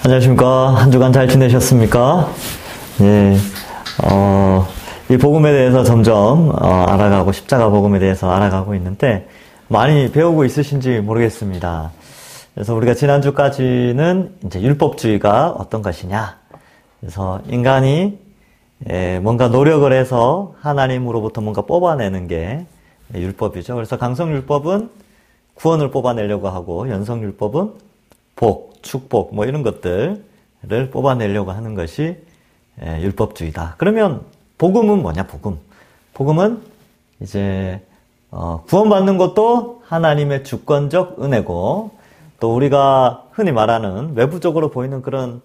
안녕하십니까. 한 주간 잘 지내셨습니까? 예, 이 복음에 대해서 점점 알아가고 십자가 복음에 대해서 알아가고 있는데 많이 배우고 있으신지 모르겠습니다. 그래서 우리가 지난주까지는 이제 율법주의가 어떤 것이냐. 그래서 인간이 뭔가 노력을 해서 하나님으로부터 뭔가 뽑아내는 게 율법이죠. 그래서 강성율법은 구원을 뽑아내려고 하고 연성율법은 복, 축복 뭐 이런 것들을 뽑아내려고 하는 것이 율법주의다. 그러면 복음은 뭐냐? 복음은 이제 구원받는 것도 하나님의 주권적 은혜고 또 우리가 흔히 말하는 외부적으로 보이는 그런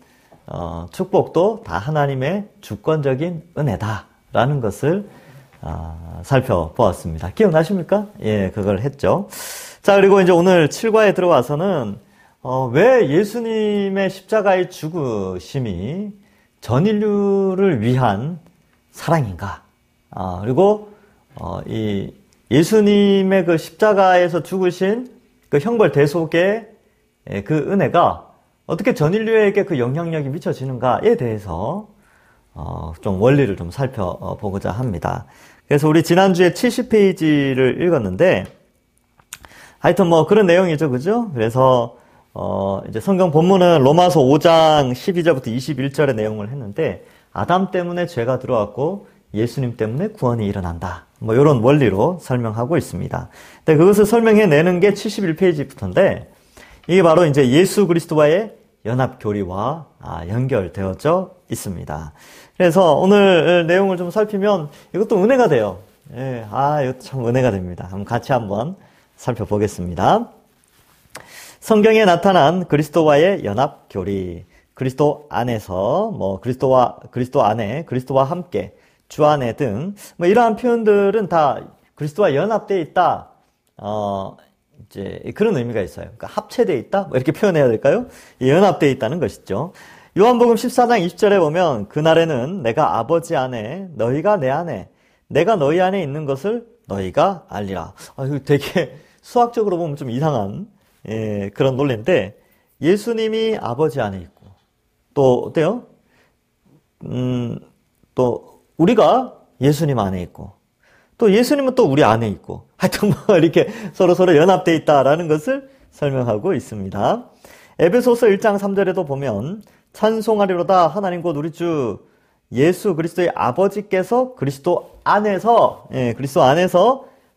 축복도 다 하나님의 주권적인 은혜다라는 것을 살펴보았습니다. 기억나십니까? 예, 그걸 했죠. 자, 그리고 이제 오늘 7과에 들어와서는 왜 예수님의 십자가의 죽으심이 전 인류를 위한 사랑인가? 그리고 이 예수님의 그 십자가에서 죽으신 그 형벌 대속의 그 은혜가 어떻게 전 인류에게 그 영향력이 미쳐지는가에 대해서 좀 원리를 좀 살펴보고자 합니다. 그래서 우리 지난주에 70페이지를 읽었는데 하여튼 뭐 그런 내용이죠, 그죠? 그래서 이제 성경 본문은 로마서 5장 12절부터 21절의 내용을 했는데 아담 때문에 죄가 들어왔고 예수님 때문에 구원이 일어난다. 뭐 이런 원리로 설명하고 있습니다. 근데 그것을 설명해내는 게 71페이지부터인데 이게 바로 이제 예수 그리스도와의 연합 교리와 연결되어져 있습니다. 그래서 오늘 내용을 좀 살피면 이것도 은혜가 돼요. 예, 이것도 참 은혜가 됩니다. 같이 한번 살펴보겠습니다. 성경에 나타난 그리스도와의 연합 교리, 그리스도 안에서, 그리스도 안에, 그리스도와 함께, 주 안에 등, 이러한 표현들은 다 그리스도와 연합되어 있다, 이제 그런 의미가 있어요. 그러니까 합체되어 있다? 이렇게 표현해야 될까요? 연합되어 있다는 것이죠. 요한복음 14장 20절에 보면, 그날에는 내가 아버지 안에, 너희가 내 안에, 내가 너희 안에 있는 것을 너희가 알리라. 이거 되게 수학적으로 보면 좀 이상한, 그런 논리인데, 예수님이 아버지 안에 있고, 또, 어때요? 또, 우리가 예수님 안에 있고, 또 예수님은 또 우리 안에 있고, 하여튼 이렇게 서로 연합되어 있다라는 것을 설명하고 있습니다. 에베소서 1장 3절에도 보면, 찬송하리로다 하나님 곧 우리 주 예수 그리스도의 아버지께서 그리스도 안에서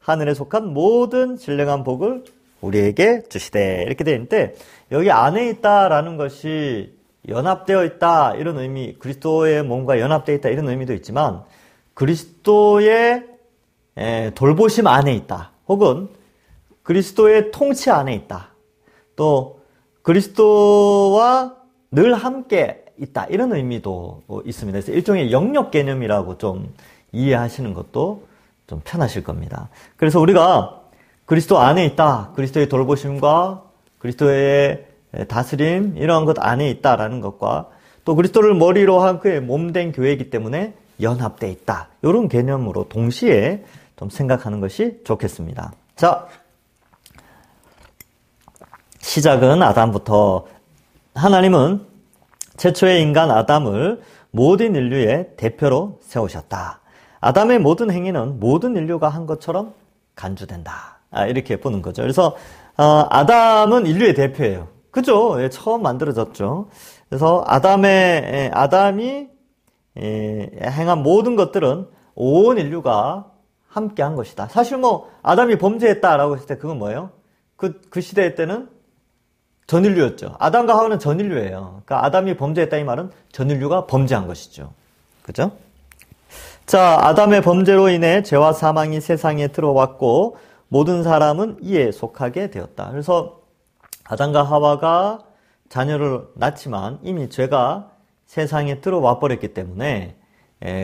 하늘에 속한 모든 신령한 복을 우리에게 주시되 이렇게 되어 있는데 여기 안에 있다라는 것이 연합되어 있다 이런 의미, 그리스도의 몸과 연합되어 있다 이런 의미도 있지만 그리스도의 돌보심 안에 있다 혹은 그리스도의 통치 안에 있다 또 그리스도와 늘 함께 있다 이런 의미도 있습니다. 그래서 일종의 영역 개념이라고 좀 이해하시는 것도 좀 편하실 겁니다. 그래서 우리가 그리스도 안에 있다. 그리스도의 돌보심과 그리스도의 다스림 이러한 것 안에 있다라는 것과 또 그리스도를 머리로 한 그의 몸된 교회이기 때문에 연합되어 있다. 이런 개념으로 동시에 좀 생각하는 것이 좋겠습니다. 자, 시작은 아담부터 하나님은 최초의 인간 아담을 모든 인류의 대표로 세우셨다. 아담의 모든 행위는 모든 인류가 한 것처럼 간주된다. 이렇게 보는 거죠. 그래서 아담은 인류의 대표예요. 그죠? 예, 처음 만들어졌죠. 그래서 아담이 행한 모든 것들은 온 인류가 함께 한 것이다. 사실 아담이 범죄했다라고 했을 때 그건 뭐예요? 그 시대 때는 전인류였죠. 아담과 하와는 전인류예요. 그러니까 아담이 범죄했다 이 말은 전인류가 범죄한 것이죠. 그죠? 자, 아담의 범죄로 인해 죄와 사망이 세상에 들어왔고 모든 사람은 이에 속하게 되었다. 그래서 아담과 하와가 자녀를 낳지만 이미 죄가 세상에 들어와 버렸기 때문에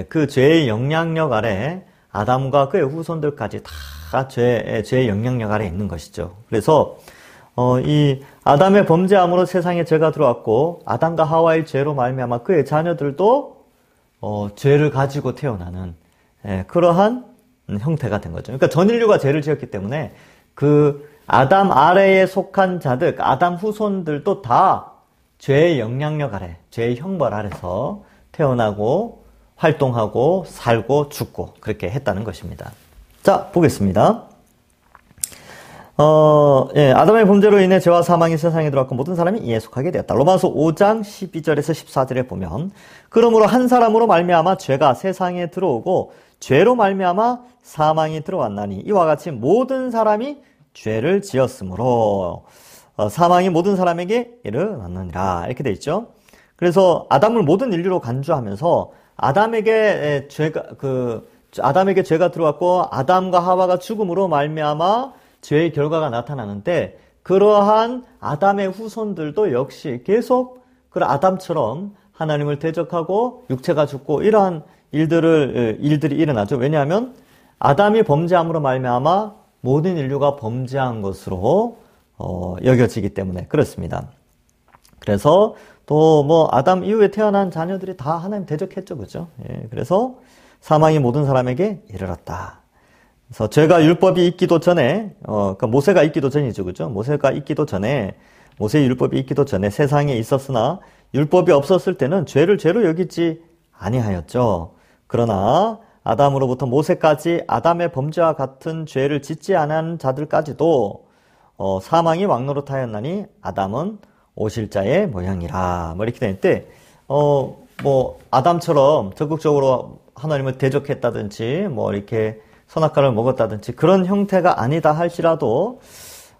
그 죄의 영향력 아래 아담과 그의 후손들까지 다 죄의 영향력 아래 있는 것이죠. 그래서 이 아담의 범죄함으로 세상에 죄가 들어왔고 아담과 하와의 죄로 말미암아 그의 자녀들도 죄를 가지고 태어나는 그러한 형태가 된 거죠. 그러니까 전 인류가 죄를 지었기 때문에 그 아담 아래에 속한 자들, 아담 후손들도 다 죄의 영향력 아래, 죄의 형벌 아래서 태어나고 활동하고 살고 죽고 그렇게 했다는 것입니다. 자, 보겠습니다. 아담의 범죄로 인해 죄와 사망이 세상에 들어왔고 모든 사람이 이에 속하게 되었다. 로마서 5장 12절에서 14절에 보면 그러므로 한 사람으로 말미암아 죄가 세상에 들어오고 죄로 말미암아 사망이 들어왔나니 이와 같이 모든 사람이 죄를 지었으므로 사망이 모든 사람에게 이르렀느니라. 이렇게 돼 있죠. 그래서 아담을 모든 인류로 간주하면서 아담에게 죄가 들어왔고 아담과 하와가 죽음으로 말미암아 죄의 결과가 나타나는데 그러한 아담의 후손들도 역시 계속 그 아담처럼 하나님을 대적하고 육체가 죽고 이러한 일들이 일어나죠. 왜냐하면 아담이 범죄함으로 말미암아 모든 인류가 범죄한 것으로 여겨지기 때문에 그렇습니다. 그래서 또 아담 이후에 태어난 자녀들이 다 하나님 대적했죠, 그죠? 예, 그래서 사망이 모든 사람에게 이르렀다. 그래서 죄가 율법이 있기도 전에, 그러니까 모세가 있기도 전이죠, 그죠? 모세의 율법이 있기도 전에 세상에 있었으나 율법이 없었을 때는 죄를 죄로 여기지 아니하였죠. 그러나 아담으로부터 모세까지 아담의 범죄와 같은 죄를 짓지 않은 자들까지도 사망이 왕노릇하였나니 아담은 오실자의 모양이라. 이렇게 되는데 아담처럼 적극적으로 하나님을 대적했다든지 이렇게 선악과를 먹었다든지 그런 형태가 아니다 할지라도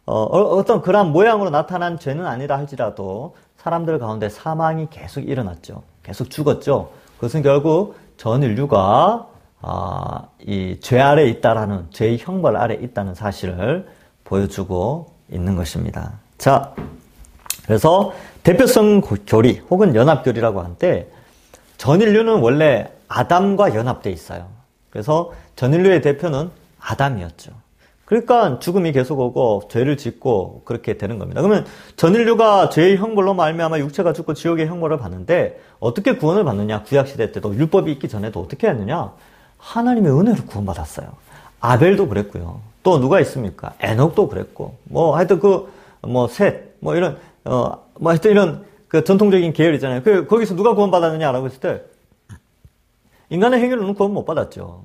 어떤 그런 모양으로 나타난 죄는 아니다 할지라도 사람들 가운데 사망이 계속 일어났죠. 계속 죽었죠. 그것은 결국 전 인류가 이 죄 아래 있다라는 죄의 형벌 아래 있다는 사실을 보여주고 있는 것입니다. 자, 그래서 대표성 교리 혹은 연합교리라고 하는데 전 인류는 원래 아담과 연합되어 있어요. 그래서 전 인류의 대표는 아담이었죠. 그러니까 죽음이 계속 오고 죄를 짓고 그렇게 되는 겁니다. 그러면 전 인류가 죄의 형벌로 말미암아 육체가 죽고 지옥의 형벌을 받는데 어떻게 구원을 받느냐? 구약시대 때도 율법이 있기 전에도 어떻게 했느냐? 하나님의 은혜로 구원받았어요. 아벨도 그랬고요. 또 누가 있습니까? 에녹도 그랬고 하여튼 셋 하여튼 이런 그 전통적인 계열이잖아요. 거기서 누가 구원받았느냐라고 했을 때 인간의 행위로는 구원 못 받았죠.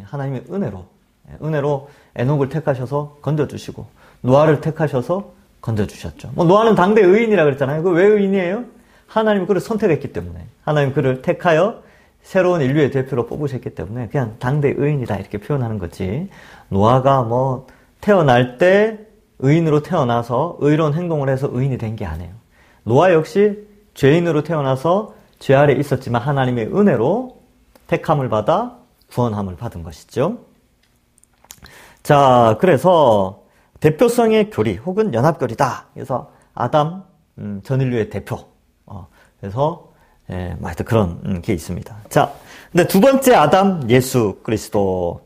하나님의 은혜로 에녹을 택하셔서 건져주시고 노아를 택하셔서 건져주셨죠. 노아는 당대 의인이라 그랬잖아요. 왜 의인이에요? 하나님이 그를 선택했기 때문에 하나님 그를 택하여 새로운 인류의 대표로 뽑으셨기 때문에 그냥 당대 의인이다 이렇게 표현하는 거지. 노아가 태어날 때 의인으로 태어나서 의로운 행동을 해서 의인이 된 게 아니에요. 노아 역시 죄인으로 태어나서 죄 아래 있었지만 하나님의 은혜로 택함을 받아 구원함을 받은 것이죠. 자, 그래서 대표성의 교리 혹은 연합교리다. 그래서 아담 전 인류의 대표. 그래서 하여튼 그런 게 있습니다. 자, 근데 두 번째 아담 예수 그리스도.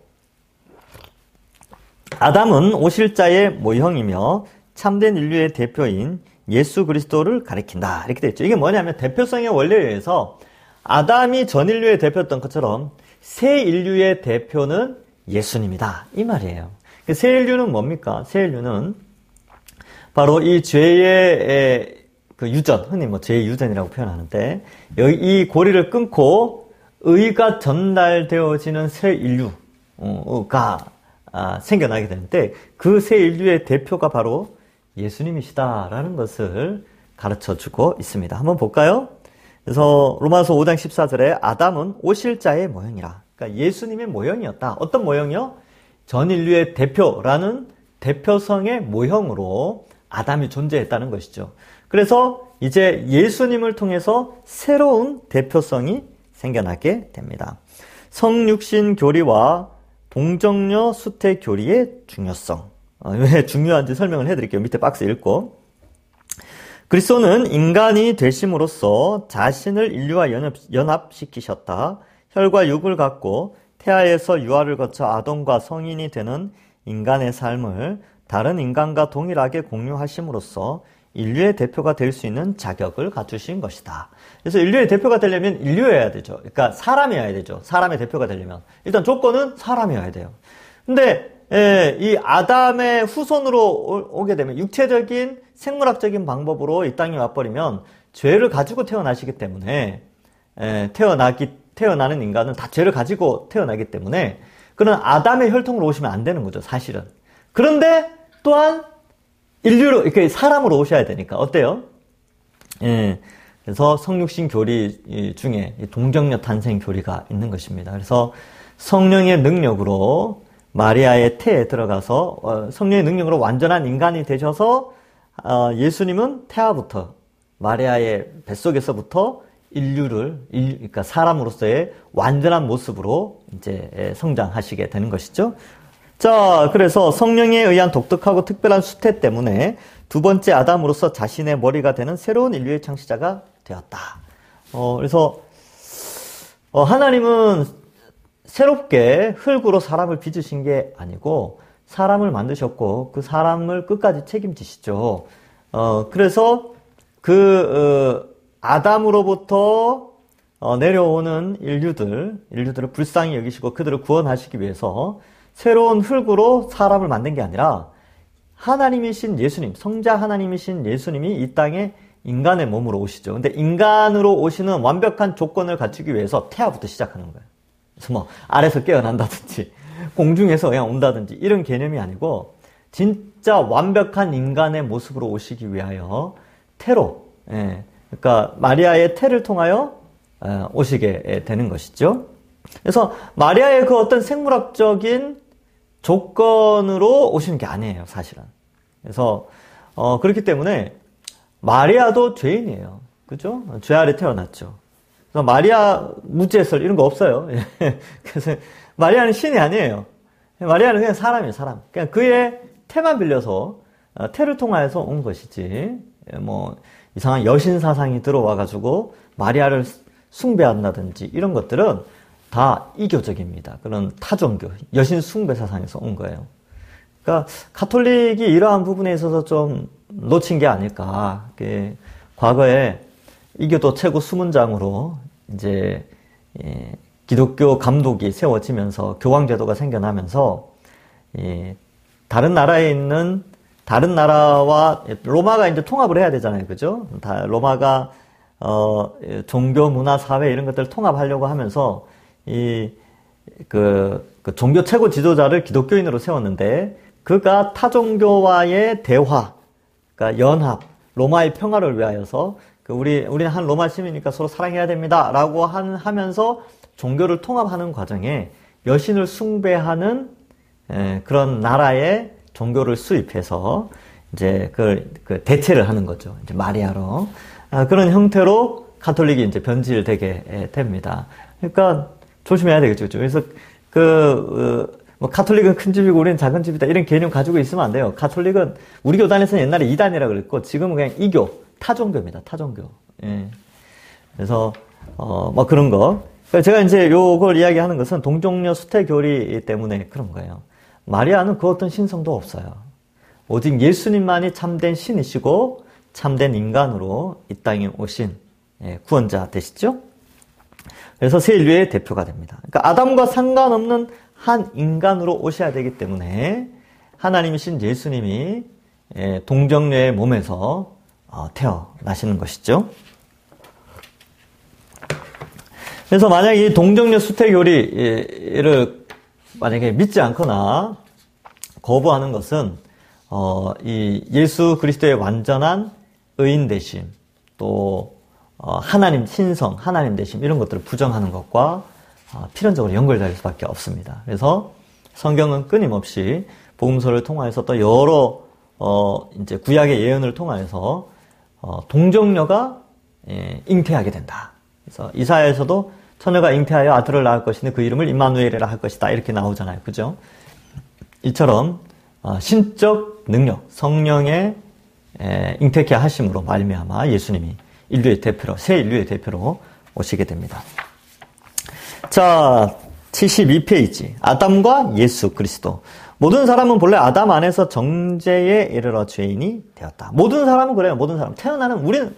아담은 오실 자의 모형이며 참된 인류의 대표인 예수 그리스도를 가리킨다. 이렇게 되어 있죠. 이게 뭐냐면 대표성의 원리에 의해서 아담이 전 인류의 대표였던 것처럼 새 인류의 대표는 예수님이다. 이 말이에요. 새 인류는 뭡니까? 새 인류는 바로 이 죄의 그 유전, 흔히 죄의 유전이라고 표현하는데 이 고리를 끊고 의가 전달되어지는 새 인류가 생겨나게 되는데 그 새 인류의 대표가 바로 예수님이시다라는 것을 가르쳐주고 있습니다. 한번 볼까요? 그래서 로마서 5장 14절에 아담은 오실 자의 모형이라. 그러니까 예수님의 모형이었다. 어떤 모형이요? 전 인류의 대표라는 대표성의 모형으로 아담이 존재했다는 것이죠. 그래서 이제 예수님을 통해서 새로운 대표성이 생겨나게 됩니다. 성육신 교리와 동정녀 수태 교리의 중요성. 왜 중요한지 설명을 해드릴게요. 밑에 박스 읽고. 그리스도는 인간이 되심으로써 자신을 인류와 연합시키셨다. 혈과 육을 갖고 태아에서 유아를 거쳐 아동과 성인이 되는 인간의 삶을 다른 인간과 동일하게 공유하심으로써 인류의 대표가 될 수 있는 자격을 갖추신 것이다. 그래서 인류의 대표가 되려면 인류여야 되죠. 그러니까 사람이어야 되죠. 사람의 대표가 되려면. 일단 조건은 사람이어야 돼요. 근데 이 아담의 후손으로 오게 되면 육체적인 생물학적인 방법으로 이 땅에 와버리면 죄를 가지고 태어나시기 때문에, 태어나는 인간은 다 죄를 가지고 태어나기 때문에, 그런 아담의 혈통으로 오시면 안 되는 거죠, 사실은. 그런데 또한 인류로, 이렇게 사람으로 오셔야 되니까, 어때요? 예. 그래서 성육신 교리 중에 동정녀 탄생 교리가 있는 것입니다. 그래서 성령의 능력으로 마리아의 태에 들어가서 성령의 능력으로 완전한 인간이 되셔서 예수님은 태아부터 마리아의 뱃속에서부터 그러니까 사람으로서의 완전한 모습으로 이제 성장하시게 되는 것이죠. 자, 그래서 성령에 의한 독특하고 특별한 수태 때문에 두 번째 아담으로서 자신의 머리가 되는 새로운 인류의 창시자가 되었다. 그래서 하나님은 새롭게 흙으로 사람을 빚으신 게 아니고 사람을 만드셨고 그 사람을 끝까지 책임지시죠. 그래서 아담으로부터 내려오는 인류들을 불쌍히 여기시고 그들을 구원하시기 위해서 새로운 흙으로 사람을 만든 게 아니라 하나님이신 예수님, 성자 하나님이신 예수님이 이 땅에 인간의 몸으로 오시죠. 근데 인간으로 오시는 완벽한 조건을 갖추기 위해서 태아부터 시작하는 거예요. 그래서 뭐 아래서 깨어난다든지 공중에서 그냥 온다든지 이런 개념이 아니고 진짜 완벽한 인간의 모습으로 오시기 위하여 태로, 그러니까 마리아의 태를 통하여 오시게 되는 것이죠. 그래서 마리아의 그 어떤 생물학적인 조건으로 오시는 게 아니에요, 사실은. 그래서 그렇기 때문에 마리아도 죄인이에요. 그죠? 죄 아래 태어났죠. 그래서 마리아 무죄설 이런 거 없어요. 그래서 마리아는 신이 아니에요. 마리아는 그냥 사람이에요, 사람. 그냥 그의 태만 빌려서 태를 통하여서 온 것이지. 뭐 이상한 여신 사상이 들어와가지고 마리아를 숭배한다든지 이런 것들은 다 이교적입니다. 그런 타종교, 여신 숭배 사상에서 온 거예요. 그러니까 가톨릭이 이러한 부분에 있어서 좀 놓친 게 아닐까. 과거에 이교도 최고 수문장으로 이제 기독교 감독이 세워지면서 교황제도가 생겨나면서 다른 나라에 있는 다른 나라와 로마가 이제 통합을 해야 되잖아요, 그죠? 로마가 종교, 문화, 사회 이런 것들을 통합하려고 하면서 그 종교 최고 지도자를 기독교인으로 세웠는데 그가 타종교와의 대화, 그러니까 연합, 로마의 평화를 위하여서 우리는 한 로마 시민이니까 서로 사랑해야 됩니다라고 하면서 종교를 통합하는 과정에 여신을 숭배하는 그런 나라의 종교를 수입해서 이제 그 대체를 하는 거죠. 이제 마리아로 그런 형태로 가톨릭이 이제 변질되게 됩니다. 그러니까 조심해야 되겠죠. 그래서 뭐 가톨릭은 큰 집이고 우리는 작은 집이다 이런 개념 가지고 있으면 안 돼요. 가톨릭은 우리 교단에서는 옛날에 이단이라고 그랬고 지금은 그냥 이교, 타종교입니다. 타종교. 예. 그래서 뭐 그런 거. 제가 이제 요걸 이야기하는 것은 동정녀 수태 교리 때문에 그런 거예요. 마리아는 그 어떤 신성도 없어요. 오직 예수님만이 참된 신이시고 참된 인간으로 이 땅에 오신 구원자 되시죠? 그래서 새 인류의 대표가 됩니다. 그러니까 아담과 상관없는 한 인간으로 오셔야 되기 때문에 하나님이신 예수님이 동정녀의 몸에서 태어나시는 것이죠. 그래서 만약에 이 동정녀 수태교리를 만약에 믿지 않거나 거부하는 것은 이 예수 그리스도의 완전한 의인 되심, 또 하나님 신성, 하나님 되심 이런 것들을 부정하는 것과 필연적으로 연결될 수밖에 없습니다. 그래서 성경은 끊임없이 복음서를 통하여서 또 여러 이제 구약의 예언을 통하여서 동정녀가 잉태하게 된다. 그래서 이사야에서도 처녀가 잉태하여 아들을 낳을 것이니 그 이름을 임마누엘이라 할 것이다 이렇게 나오잖아요, 그죠? 이처럼 신적 능력, 성령의 잉태케 하심으로 말미암아 예수님이 인류의 대표로, 새 인류의 대표로 오시게 됩니다. 자, 72페이지. 아담과 예수 그리스도. 모든 사람은 본래 아담 안에서 정죄에 이르러 죄인이 되었다. 모든 사람은 그래요. 모든 사람. 우리는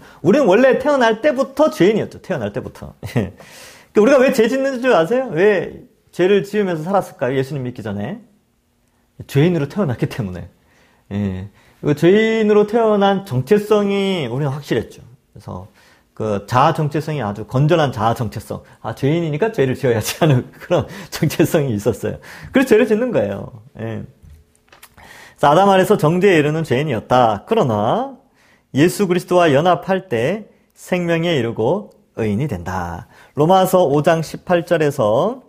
원래 태어날 때부터 죄인이었죠. 태어날 때부터. 우리가 왜 죄 짓는 줄 아세요? 왜 죄를 지으면서 살았을까요? 예수님 믿기 전에. 죄인으로 태어났기 때문에. 죄인으로 태어난 정체성이 우리는 확실했죠. 그래서 그 자아 정체성이 아주 건전한 자아 정체성. 죄인이니까 죄를 지어야지 하는 그런 정체성이 있었어요. 그래서 죄를 짓는 거예요. 예. 아담 안에서 정죄에 이르는 죄인이었다. 그러나 예수 그리스도와 연합할 때 생명에 이르고 의인이 된다. 로마서 5장 18절에서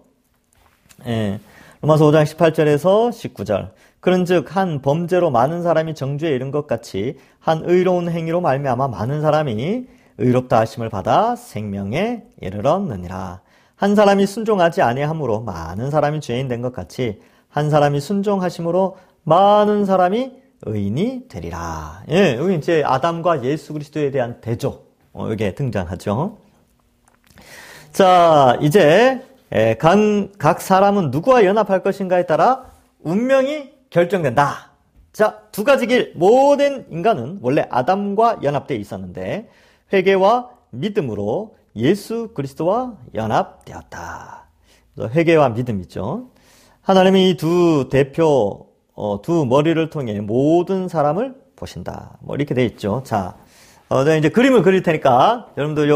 로마서 5장 18절에서 19절. 그런즉 한 범죄로 많은 사람이 정죄에 이른 것 같이 한 의로운 행위로 말미암아 많은 사람이 의롭다 하심을 받아 생명에 이르렀느니라. 한 사람이 순종하지 아니함으로 많은 사람이 죄인 된 것 같이 한 사람이 순종하심으로 많은 사람이 의인이 되리라. 예, 여기 이제 아담과 예수 그리스도에 대한 대조, 이게 등장하죠. 자, 이제 각 사람은 누구와 연합할 것인가에 따라 운명이 결정된다. 자, 두 가지 길. 모든 인간은 원래 아담과 연합되어 있었는데 회개와 믿음으로 예수 그리스도와 연합되었다. 회개와 믿음이죠. 하나님이 이 두 대표, 두 머리를 통해 모든 사람을 보신다. 뭐 이렇게 돼 있죠. 자, 내가 이제 그림을 그릴 테니까 여러분들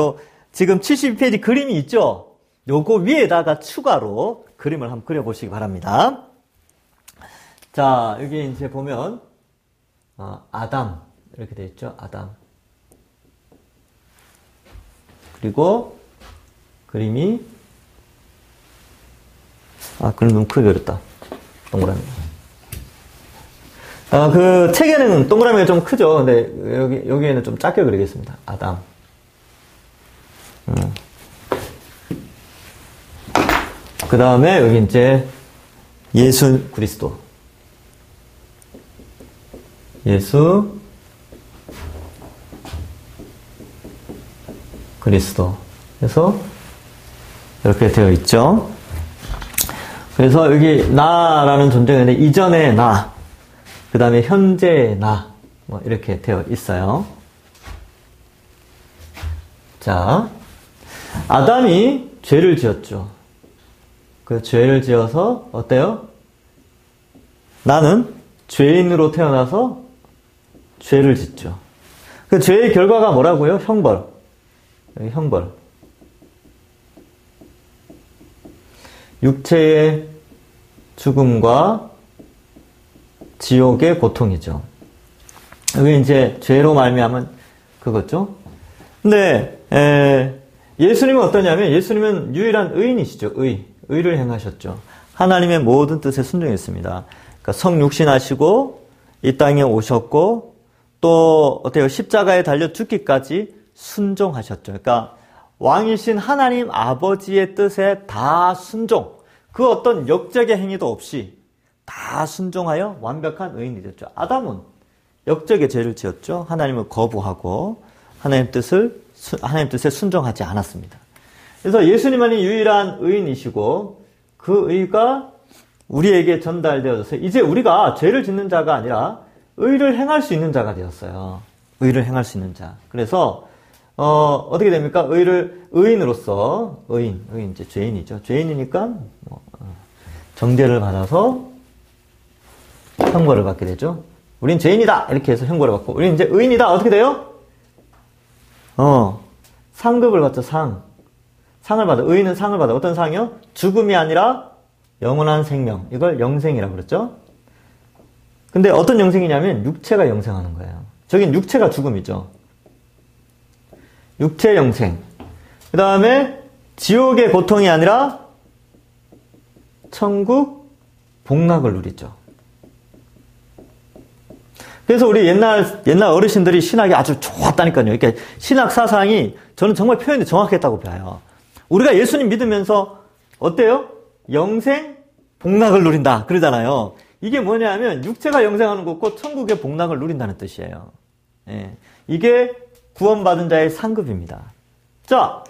지금 72페이지 그림이 있죠. 요거 위에다가 추가로 그림을 한번 그려보시기 바랍니다. 자, 여기 이제 보면 아담 이렇게 돼 있죠. 아담. 그리고 그림이 그림 너무 크게 그렸다. 동그라미. 그 책에는 동그라미가 좀 크죠. 근데 여기에는 좀 작게 그리겠습니다. 아담. 그 다음에 여기 이제 예수 그리스도. 예수 그리스도. 그래서 이렇게 되어 있죠. 그래서 여기 나라는 존재가 있는데 이전의 나, 그 다음에 현재의 나, 뭐 이렇게 되어 있어요. 자, 아담이 죄를 지었죠. 그 죄를 지어서 어때요? 나는 죄인으로 태어나서 죄를 짓죠. 그 죄의 결과가 뭐라고요? 형벌. 여기 형벌. 육체의 죽음과 지옥의 고통이죠. 여기 이제 죄로 말미암은 그거죠. 근데 예수님은 어떠냐면 예수님은 유일한 의인이시죠. 의를 행하셨죠. 하나님의 모든 뜻에 순종했습니다. 그러니까 성육신하시고 이 땅에 오셨고 또 어때요? 십자가에 달려 죽기까지 순종하셨죠. 그러니까 왕이신 하나님 아버지의 뜻에 다 순종. 그 어떤 역적의 행위도 없이 다 순종하여 완벽한 의인이 됐죠. 아담은 역적의 죄를 지었죠. 하나님을 거부하고 하나님 뜻에 순종하지 않았습니다. 그래서 예수님만이 유일한 의인이시고 그 의가 우리에게 전달되어져서 이제 우리가 죄를 짓는 자가 아니라 의를 행할 수 있는 자가 되었어요. 의를 행할 수 있는 자. 그래서 어떻게 됩니까? 의인으로서 의인 이제 죄인이죠. 죄인이니까 정죄를 받아서 형벌을 받게 되죠. 우린 죄인이다 이렇게 해서 형벌을 받고 우린 이제 의인이다 어떻게 돼요? 상급을 받죠. 상을 받아. 의인은 상을 받아. 어떤 상이요? 죽음이 아니라 영원한 생명. 이걸 영생이라고 그랬죠. 근데 어떤 영생이냐면 육체가 영생하는 거예요. 저긴 육체가 죽음이죠. 육체 영생. 그 다음에 지옥의 고통이 아니라 천국 복락을 누리죠. 그래서 우리 옛날 어르신들이 신학이 아주 좋았다니까요. 이렇게 신학 사상이 저는 정말 표현이 정확했다고 봐요. 우리가 예수님 믿으면서 어때요? 영생, 복락을 누린다. 그러잖아요. 이게 뭐냐면 육체가 영생하는 것고 천국의 복락을 누린다는 뜻이에요. 예. 이게 구원받은 자의 상급입니다. 자,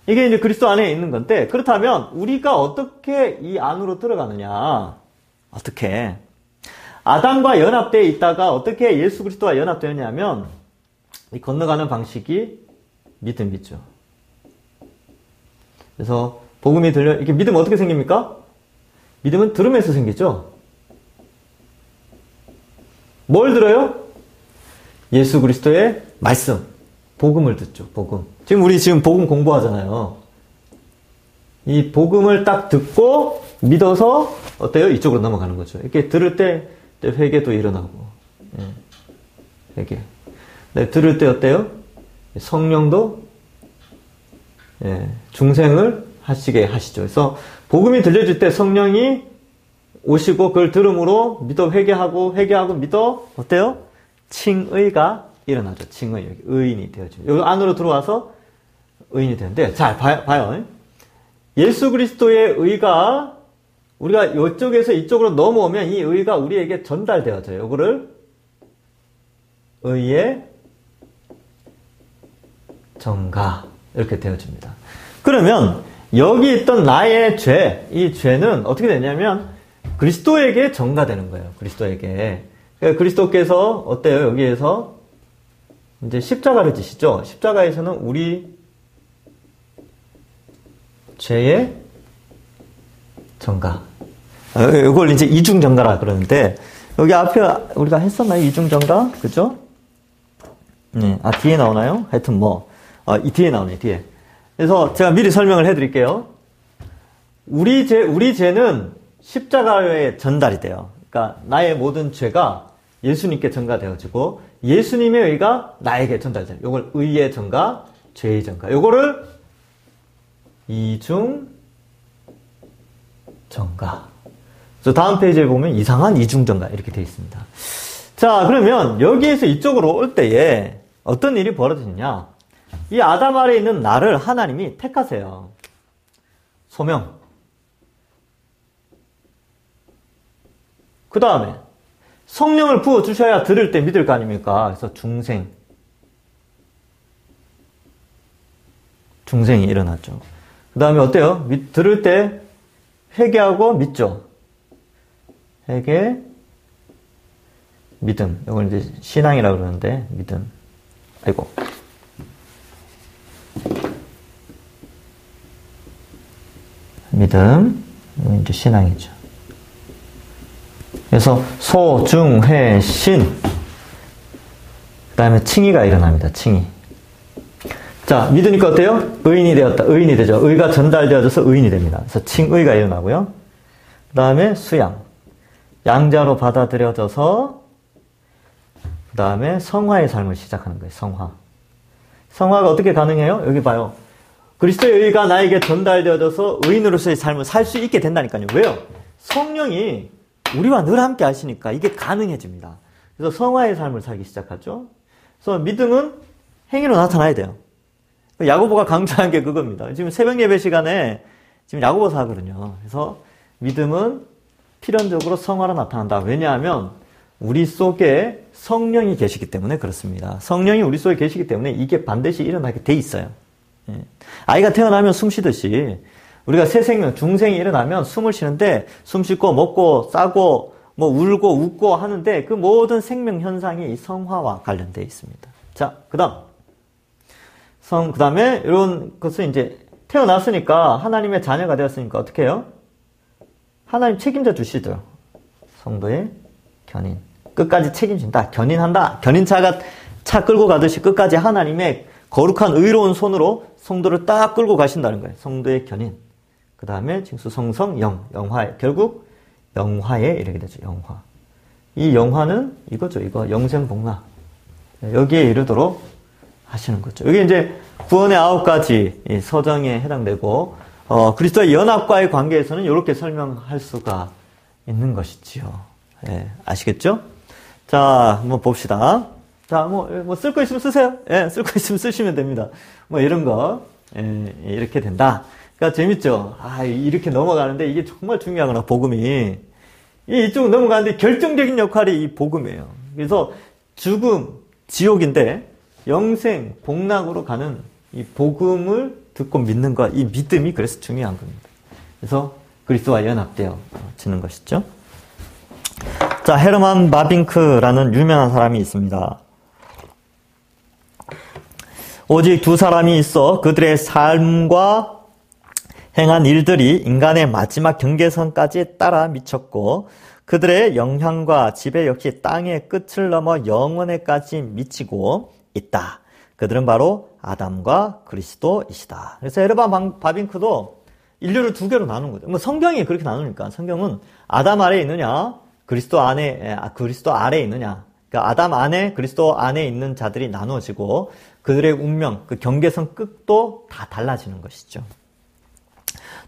이게 이제 그리스도 안에 있는 건데 그렇다면 우리가 어떻게 이 안으로 들어가느냐? 어떻게? 아담과 연합되어 있다가 어떻게 예수 그리스도와 연합되었냐면 이 건너가는 방식이 믿음이죠. 그래서 복음이 이렇게 믿음 어떻게 생깁니까? 믿음은 들음에서 생기죠. 뭘 들어요? 예수 그리스도의 말씀. 복음을 듣죠. 복음. 지금 복음 공부하잖아요. 이 복음을 딱 듣고 믿어서 어때요? 이쪽으로 넘어가는 거죠. 이렇게 들을 때 회개도 일어나고, 회개. 네, 들을 때 어때요? 성령도 중생을 하시게 하시죠. 그래서 복음이 들려질 때 성령이 오시고 그걸 들음으로 믿어 회개하고 믿어 어때요? 칭의가 일어나죠. 칭의. 의인이 되어죠. 여기 안으로 들어와서 의인이 되는데, 자, 봐요. 예수 그리스도의 의가 우리가 이쪽에서 이쪽으로 넘어오면 이 의가 우리에게 전달되어져요. 이거를 의의 전가 이렇게 되어집니다. 그러면 여기 있던 나의 죄, 이 죄는 어떻게 되냐면 그리스도에게 전가되는 거예요. 그리스도에게. 그러니까 그리스도께서 어때요? 여기에서 이제 십자가를 지시죠. 십자가에서는 우리 죄의 전가. 이걸 이제 이중전가라 그러는데, 여기 앞에 우리가 했었나요? 이중전가? 그죠? 네. 뒤에 나오나요? 하여튼 이 뒤에 나오네, 뒤에. 그래서 제가 미리 설명을 해드릴게요. 우리 죄는 십자가에 전달이 돼요. 그러니까 나의 모든 죄가 예수님께 전가되어지고, 예수님의 의가 나에게 전달돼요. 이걸 의의 전가, 죄의 전가. 요거를 이중 전가. 그래서 다음 페이지에 보면 이상한 이중 전가 이렇게 되어 있습니다. 자, 그러면 여기에서 이쪽으로 올 때에 어떤 일이 벌어지느냐? 이 아담 아래에 있는 나를 하나님이 택하세요. 소명. 그 다음에 성령을 부어주셔야 들을 때 믿을 거 아닙니까? 그래서 중생이 일어났죠. 그 다음에 어때요? 들을 때 회개하고 믿죠. 회개, 믿음. 이걸 이제 신앙이라고 그러는데, 믿음. 아이고. 믿음. 이건 이제 신앙이죠. 그래서 소, 중, 회, 신. 그 다음에 칭의가 일어납니다. 칭의. 자, 믿으니까 어때요? 의인이 되었다. 의인이 되죠. 의가 전달되어져서 의인이 됩니다. 그래서 칭의가 일어나고요. 그 다음에 수양. 양자로 받아들여져서 그 다음에 성화의 삶을 시작하는 거예요. 성화. 성화가 어떻게 가능해요? 여기 봐요. 그리스도의 의가 나에게 전달되어져서 의인으로서의 삶을 살 수 있게 된다니까요. 왜요? 성령이 우리와 늘 함께 하시니까 이게 가능해집니다. 그래서 성화의 삶을 살기 시작하죠. 그래서 믿음은 행위로 나타나야 돼요. 야고보가 강조한 게 그겁니다. 지금 새벽 예배 시간에 지금 야고보서 하거든요. 그래서 믿음은 필연적으로 성화로 나타난다. 왜냐하면 우리 속에 성령이 계시기 때문에 그렇습니다. 성령이 우리 속에 계시기 때문에 이게 반드시 일어나게 돼 있어요. 아이가 태어나면 숨 쉬듯이 우리가 새 생명, 중생이 일어나면 숨을 쉬는데 숨 쉬고 먹고 싸고 울고 웃고 하는데 그 모든 생명 현상이 이 성화와 관련되어 있습니다. 자, 그 다음에 이런 것을 이제 태어났으니까 하나님의 자녀가 되었으니까 어떻게 해요? 하나님 책임져 주시죠. 성도의 견인. 끝까지 책임진다. 견인한다. 견인차가 차 끌고 가듯이 끝까지 하나님의 거룩한 의로운 손으로 성도를 딱 끌고 가신다는 거예요. 성도의 견인. 그 다음에 징수, 성성, 영화. 결국 영화에 이르게 되죠. 영화. 이 영화는 이거죠. 이거 영생복락. 여기에 이르도록 하시는 거죠. 여기 이제 구원의 9가지 서정에 해당되고 그리스도의 연합과의 관계에서는 이렇게 설명할 수가 있는 것이지요. 예, 아시겠죠? 자, 한번 봅시다. 자, 쓸 거 있으면 쓰세요. 예, 쓸 거 있으면 쓰시면 됩니다. 이런 거, 이렇게 된다. 그러니까 재밌죠? 이렇게 넘어가는데 이게 정말 중요하구나, 복음이. 이쪽 넘어가는데 결정적인 역할이 이 복음이에요. 그래서 죽음, 지옥인데 영생, 복락으로 가는 이 복음을 듣고 믿는 것, 이 믿음이 그래서 중요한 겁니다. 그래서 그리스도와 연합되어지는 것이죠. 자, 헤르만 바빙크라는 유명한 사람이 있습니다. 오직 두 사람이 있어 그들의 삶과 행한 일들이 인간의 마지막 경계선까지 따라 미쳤고 그들의 영향과 지배 역시 땅의 끝을 넘어 영원에까지 미치고 있다. 그들은 바로 아담과 그리스도이시다. 그래서 헤르반 바빙크도 인류를 두 개로 나눈 거죠. 뭐 성경이 그렇게 나누니까 성경은 아담 아래에 있느냐, 그리스도 아래에 있느냐. 그러니까 아담 안에, 그리스도 안에 있는 자들이 나누어지고 그들의 운명, 그 경계선 끝도 다 달라지는 것이죠.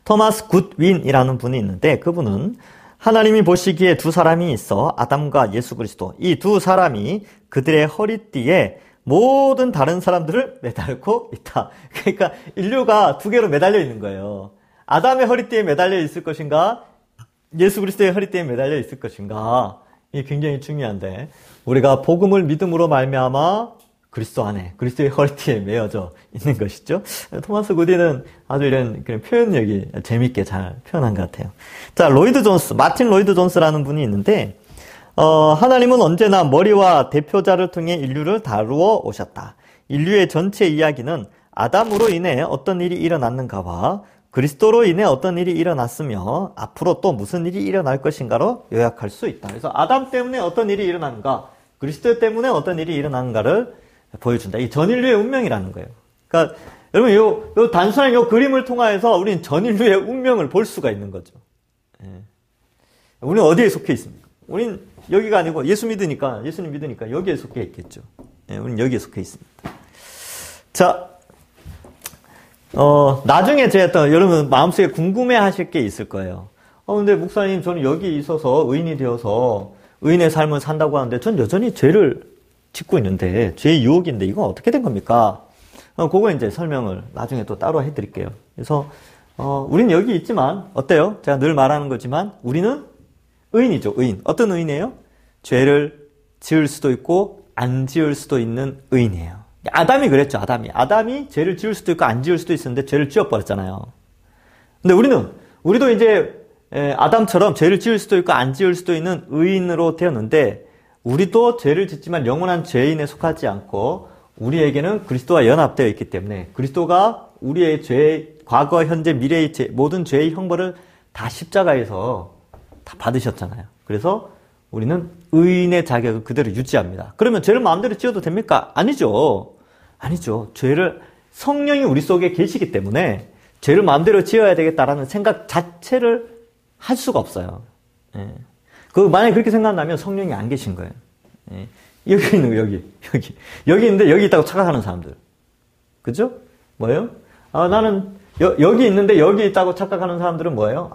토마스 굿윈이라는 분이 있는데 그분은 하나님이 보시기에 두 사람이 있어 아담과 예수 그리스도, 이 두 사람이 그들의 허리띠에 모든 다른 사람들을 매달고 있다. 그러니까 인류가 두 개로 매달려 있는 거예요. 아담의 허리띠에 매달려 있을 것인가, 예수 그리스도의 허리띠에 매달려 있을 것인가. 이게 굉장히 중요한데 우리가 복음을 믿음으로 말미암아 그리스도 안에, 그리스도의 허리띠에 매어져 있는 것이죠. 토마스 굿윈은 아주 이런 그런 표현력이 재밌게 잘 표현한 것 같아요. 자, 마틴 로이드 존스라는 분이 있는데, 하나님은 언제나 머리와 대표자를 통해 인류를 다루어 오셨다. 인류의 전체 이야기는 아담으로 인해 어떤 일이 일어났는가와 그리스도로 인해 어떤 일이 일어났으며 앞으로 또 무슨 일이 일어날 것인가로 요약할 수 있다. 그래서 아담 때문에 어떤 일이 일어났는가, 그리스도 때문에 어떤 일이 일어났는가를 보여준다. 이 전인류의 운명이라는 거예요. 그러니까 여러분 요 단순한 요 그림을 통해서 우리는 전인류의 운명을 볼 수가 있는 거죠. 예. 우리는 어디에 속해 있습니까? 우리는 여기가 아니고 예수님 믿으니까 여기에 속해 있겠죠. 예, 우리는 여기에 속해 있습니다. 자, 나중에 제가 또 여러분 마음속에 궁금해 하실 게 있을 거예요. 근데 목사님 저는 여기 있어서 의인이 되어서 의인의 삶을 산다고 하는데 전 여전히 죄를 짓고 있는데 죄의 유혹인데 이건 어떻게 된 겁니까? 그거 이제 설명을 나중에 또 따로 해드릴게요. 그래서 우리는 여기 있지만 어때요? 제가 늘 말하는 거지만 우리는 의인이죠. 의인. 어떤 의인이에요? 죄를 지을 수도 있고 안 지을 수도 있는 의인이에요. 아담이 그랬죠. 아담이 죄를 지을 수도 있고 안 지을 수도 있었는데 죄를 지어버렸잖아요. 근데 우리도 이제 아담처럼 죄를 지을 수도 있고 안 지을 수도 있는 의인으로 되었는데 우리도 죄를 짓지만 영원한 죄인에 속하지 않고 우리에게는 그리스도와 연합되어 있기 때문에 그리스도가 우리의 죄, 과거, 현재, 미래의 모든 죄의 형벌을 다 십자가에서 다 받으셨잖아요. 그래서 우리는 의인의 자격을 그대로 유지합니다. 그러면 죄를 마음대로 지어도 됩니까? 아니죠. 죄를 성령이 우리 속에 계시기 때문에 죄를 마음대로 지어야 되겠다라는 생각 자체를 할 수가 없어요. 예. 만약에 그렇게 생각한다면 성령이 안 계신 거예요. 예. 여기 있는 거, 여기 있는데 여기 있다고 착각하는 사람들. 그죠? 뭐예요? 나는 여기 있는데 여기 있다고 착각하는 사람들은 뭐예요?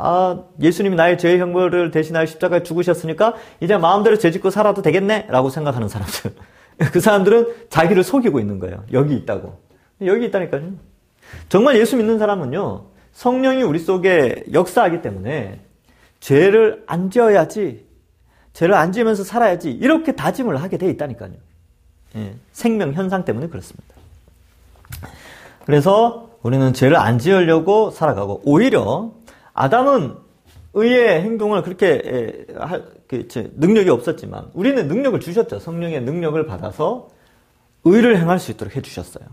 예수님이 나의 죄의 형벌을 대신하여 십자가에 죽으셨으니까 이제 마음대로 죄 짓고 살아도 되겠네? 라고 생각하는 사람들. 그 사람들은 자기를 속이고 있는 거예요. 여기 있다고. 여기 있다니까요. 정말 예수 믿는 사람은요, 성령이 우리 속에 역사하기 때문에 죄를 안 지어야지, 죄를 안 지으면서 살아야지, 이렇게 다짐을 하게 돼 있다니까요. 예, 생명 현상 때문에 그렇습니다. 그래서 우리는 죄를 안 지으려고 살아가고, 오히려 아담은 의의 행동을 그렇게 능력이 없었지만 우리는 능력을 주셨죠. 성령의 능력을 받아서 의를 행할 수 있도록 해주셨어요.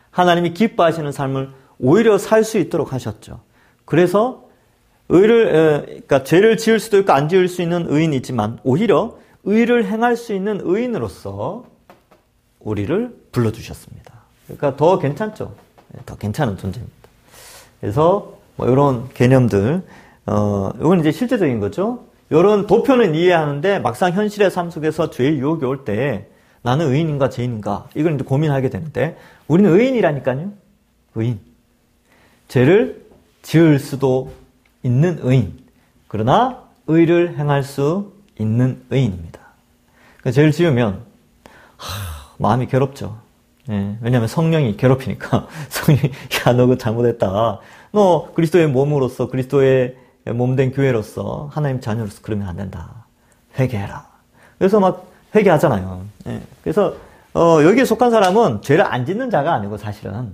하나님이 기뻐하시는 삶을 오히려 살 수 있도록 하셨죠. 그래서 그러니까 죄를 지을 수도 있고 안 지을 수 있는 의인이지만 오히려 의를 행할 수 있는 의인으로서 우리를 불러주셨습니다. 그러니까 더 괜찮죠. 더 괜찮은 존재입니다. 그래서 이런 개념들, 이건 이제 실제적인 거죠. 이런 도표는 이해하는데 막상 현실의 삶 속에서 죄의 유혹이 올 때 나는 의인인가 죄인인가 이걸 이제 고민하게 되는데 우리는 의인이라니까요. 의인. 죄를 지을 수도 있는 의인. 그러나 의를 행할 수 있는 의인입니다. 그러니까 죄를 지으면 마음이 괴롭죠. 예, 왜냐하면 성령이 괴롭히니까 성령이 야, 너 그거 잘못했다. 너 그리스도의 몸으로서 그리스도의 몸된 교회로서 하나님 자녀로서 그러면 안 된다. 회개해라. 그래서 막 회개하잖아요. 예, 그래서 여기에 속한 사람은 죄를 안 짓는 자가 아니고 사실은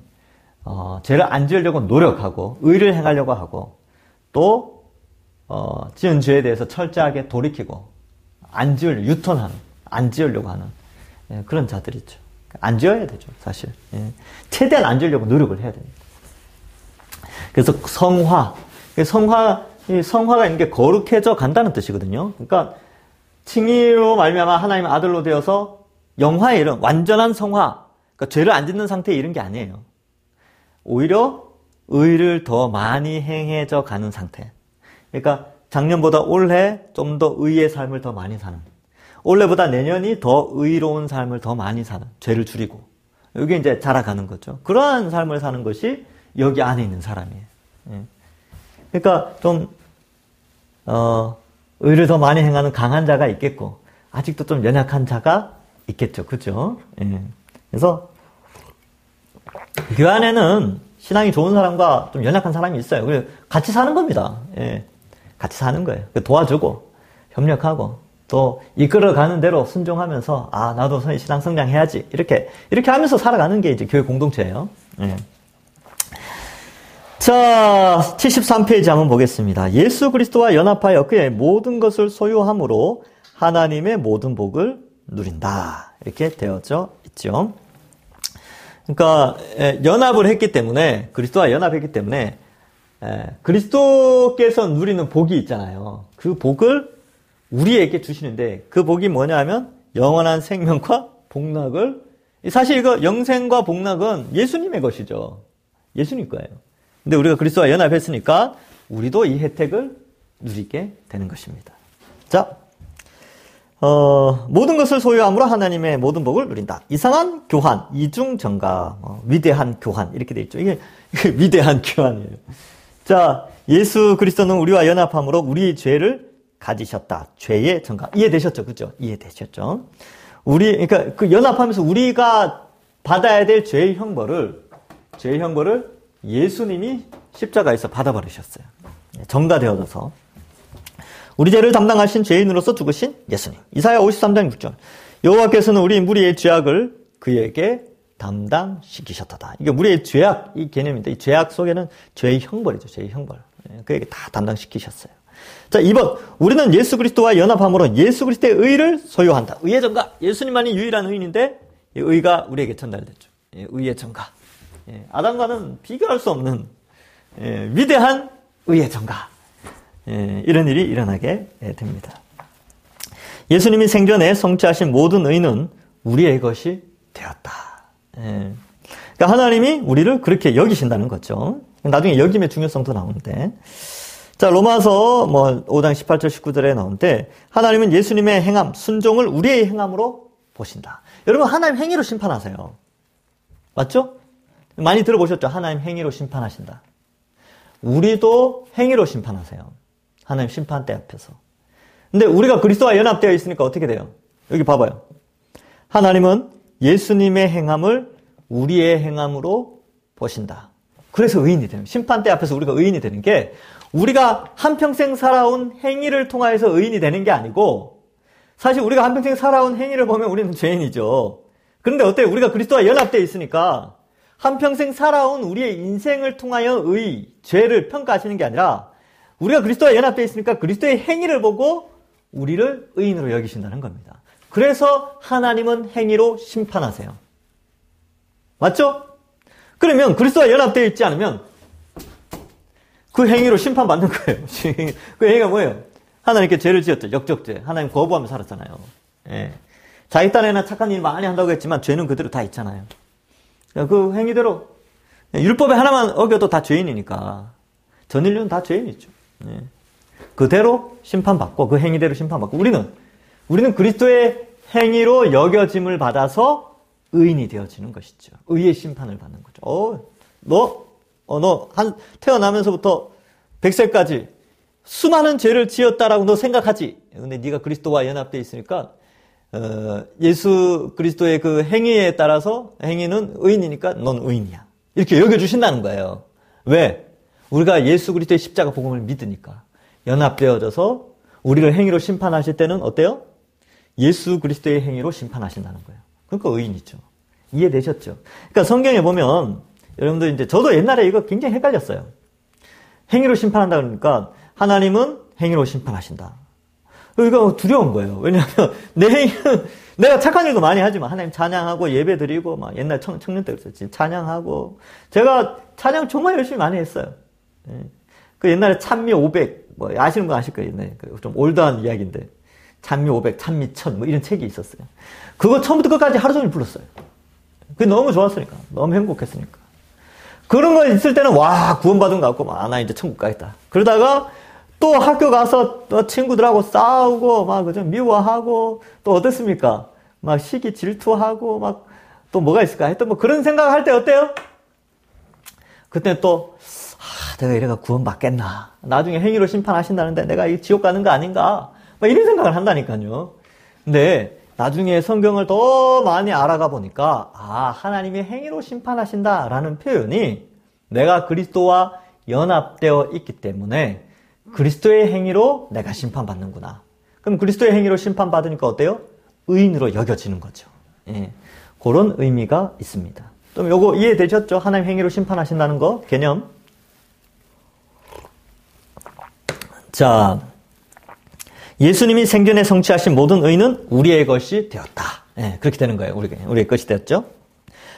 죄를 안 지으려고 노력하고 의를 행하려고 하고 또 지은 죄에 대해서 철저하게 돌이키고 유턴하는, 안 지으려고 하는 그런 자들이죠. 안 지어야 되죠, 사실. 예. 최대한 안 지으려고 노력을 해야 됩니다. 그래서 성화가 있는 게 거룩해져 간다는 뜻이거든요. 그러니까 칭의로 말미암아 하나님의 아들로 되어서 영화에 이른 완전한 성화, 그러니까 죄를 안 짓는 상태에 이른 게 아니에요. 오히려 의를 더 많이 행해져 가는 상태. 그러니까 작년보다 올해 좀 더 의의 삶을 더 많이 사는. 올해보다 내년이 더 의로운 삶을 더 많이 사는. 죄를 줄이고. 이게 이제 자라가는 거죠. 그러한 삶을 사는 것이 여기 안에 있는 사람이에요. 예. 그러니까 좀 의를 더 많이 행하는 강한 자가 있겠고 아직도 좀 연약한 자가 있겠죠. 그죠? 예. 그래서 교회 안에는 신앙이 좋은 사람과 좀 연약한 사람이 있어요. 그래서 같이 사는 겁니다. 예. 같이 사는 거예요. 도와주고 협력하고 또 이끌어가는 대로 순종하면서 나도 신앙 성장해야지 이렇게 하면서 살아가는 게 이제 교회 공동체예요. 예. 자, 73페이지 한번 보겠습니다. 예수 그리스도와 연합하여 그의 모든 것을 소유함으로 하나님의 모든 복을 누린다. 이렇게 되어져 있죠. 그러니까 연합을 했기 때문에 그리스도와 연합했기 때문에 그리스도께서 누리는 복이 있잖아요. 그 복을 우리에게 주시는데 그 복이 뭐냐 하면 영원한 생명과 복락을 사실 이거 영생과 복락은 예수님의 것이죠. 예수님 거예요. 근데 우리가 그리스도와 연합했으니까 우리도 이 혜택을 누리게 되는 것입니다. 자, 모든 것을 소유함으로 하나님의 모든 복을 누린다. 이상한 교환, 이중정가, 위대한 교환 이렇게 돼 있죠. 이게 위대한 교환이에요. 자, 예수 그리스도는 우리와 연합함으로 우리 죄를 가지셨다. 죄의 정가. 이해되셨죠? 그죠? 이해되셨죠? 그러니까 그 연합하면서 우리가 받아야 될 죄의 형벌을 예수님이 십자가에서 받아버리셨어요. 정가되어져서. 우리 죄를 담당하신 죄인으로서 죽으신 예수님. 이사야 53장 6절. 여호와께서는 우리 무리의 죄악을 그에게 담당시키셨다. 이게 무리의 죄악, 이 개념인데, 이 죄악 속에는 죄의 형벌이죠. 죄의 형벌. 그에게 다 담당시키셨어요. 자, 2번. 우리는 예수 그리스도와 연합함으로 예수 그리스도의 의를 소유한다. 의의 정가. 예수님만이 유일한 의인인데, 이 의가 우리에게 전달됐죠. 의의 정가. 아담과는 비교할 수 없는 위대한 의의 정가. 이런 일이 일어나게 됩니다. 예수님이 생전에 성취하신 모든 의는 우리의 것이 되었다. 그러니까 하나님이 우리를 그렇게 여기신다는 거죠. 나중에 여김의 중요성도 나오는데. 자, 로마서 5장 18절 19절에 나오는데 하나님은 예수님의 행함, 순종을 우리의 행함으로 보신다. 여러분 하나님 행위로 심판하세요. 맞죠? 많이 들어보셨죠? 하나님 행위로 심판하신다. 우리도 행위로 심판하세요. 하나님 심판대 앞에서. 근데 우리가 그리스도와 연합되어 있으니까 어떻게 돼요? 여기 봐봐요. 하나님은 예수님의 행함을 우리의 행함으로 보신다. 그래서 의인이 되는, 심판대 앞에서 우리가 의인이 되는 게 우리가 한평생 살아온 행위를 통하여서 의인이 되는 게 아니고 사실 우리가 한평생 살아온 행위를 보면 우리는 죄인이죠. 그런데 어때요? 우리가 그리스도와 연합되어 있으니까 한평생 살아온 우리의 인생을 통하여 죄를 평가하시는 게 아니라 우리가 그리스도와 연합되어 있으니까 그리스도의 행위를 보고 우리를 의인으로 여기신다는 겁니다. 그래서 하나님은 행위로 심판하세요. 맞죠? 그러면 그리스도와 연합되어 있지 않으면 그 행위로 심판받는 거예요. 그 행위가 뭐예요? 하나님께 죄를 지었죠. 역적죄. 하나님 거부하며 살았잖아요. 예. 자기 딴에나 착한 일 많이 한다고 했지만 죄는 그대로 다 있잖아요. 그 행위대로 율법에 하나만 어겨도 다 죄인이니까 전 인류는 다 죄인이죠. 예. 그대로 심판받고 그 행위대로 심판받고 우리는 그리스도의 행위로 여겨짐을 받아서 의인이 되어지는 것이죠. 의의 심판을 받는 거죠. 너 태어나면서부터 100세까지 수많은 죄를 지었다라고 너 생각하지. 근데 네가 그리스도와 연합되어 있으니까 예수 그리스도의 그 행위에 따라서 행위는 의인이니까 넌 의인이야. 이렇게 여겨주신다는 거예요. 왜? 우리가 예수 그리스도의 십자가 복음을 믿으니까. 연합되어져서 우리를 행위로 심판하실 때는 어때요? 예수 그리스도의 행위로 심판하신다는 거예요. 그러니까 의인이죠. 이해되셨죠? 그러니까 성경에 보면 여러분들 이제 저도 옛날에 이거 굉장히 헷갈렸어요. 행위로 심판한다 그러니까 하나님은 행위로 심판하신다. 이거 두려운 거예요. 왜냐하면 내 행위는 내가 착한 일도 많이 하지만 하나님 찬양하고 예배 드리고 막 옛날 청년 때 그랬었지. 찬양하고 제가 찬양 정말 열심히 많이 했어요. 그 옛날에 찬미 500 아시는 거 아실 거예요. 좀 올드한 이야기인데 찬미 500, 찬미 1000 이런 책이 있었어요. 그거 처음부터 끝까지 하루 종일 불렀어요. 그게 너무 좋았으니까. 너무 행복했으니까. 그런 거 있을 때는, 와, 구원받은 것 같고, 나 이제 천국 가겠다. 그러다가 또 학교 가서 또 친구들하고 싸우고, 막, 그죠? 미워하고, 또 어땠습니까? 막 시기 질투하고, 막, 또 뭐가 있을까? 하여튼 뭐 그런 생각할 때 어때요? 그때 또, 내가 이래가 구원받겠나. 나중에 행위로 심판하신다는데 내가 이 지옥 가는 거 아닌가. 막 이런 생각을 한다니까요. 근데 나중에 성경을 더 많이 알아가 보니까, 하나님이 행위로 심판하신다라는 표현이 내가 그리스도와 연합되어 있기 때문에 그리스도의 행위로 내가 심판받는구나. 그럼 그리스도의 행위로 심판받으니까 어때요? 의인으로 여겨지는 거죠. 예, 그런 의미가 있습니다. 좀 요거 이해되셨죠? 하나님 행위로 심판하신다는 거, 개념. 자, 예수님이 생전에 성취하신 모든 의는 우리의 것이 되었다. 예, 그렇게 되는 거예요. 우리의 것이 되었죠.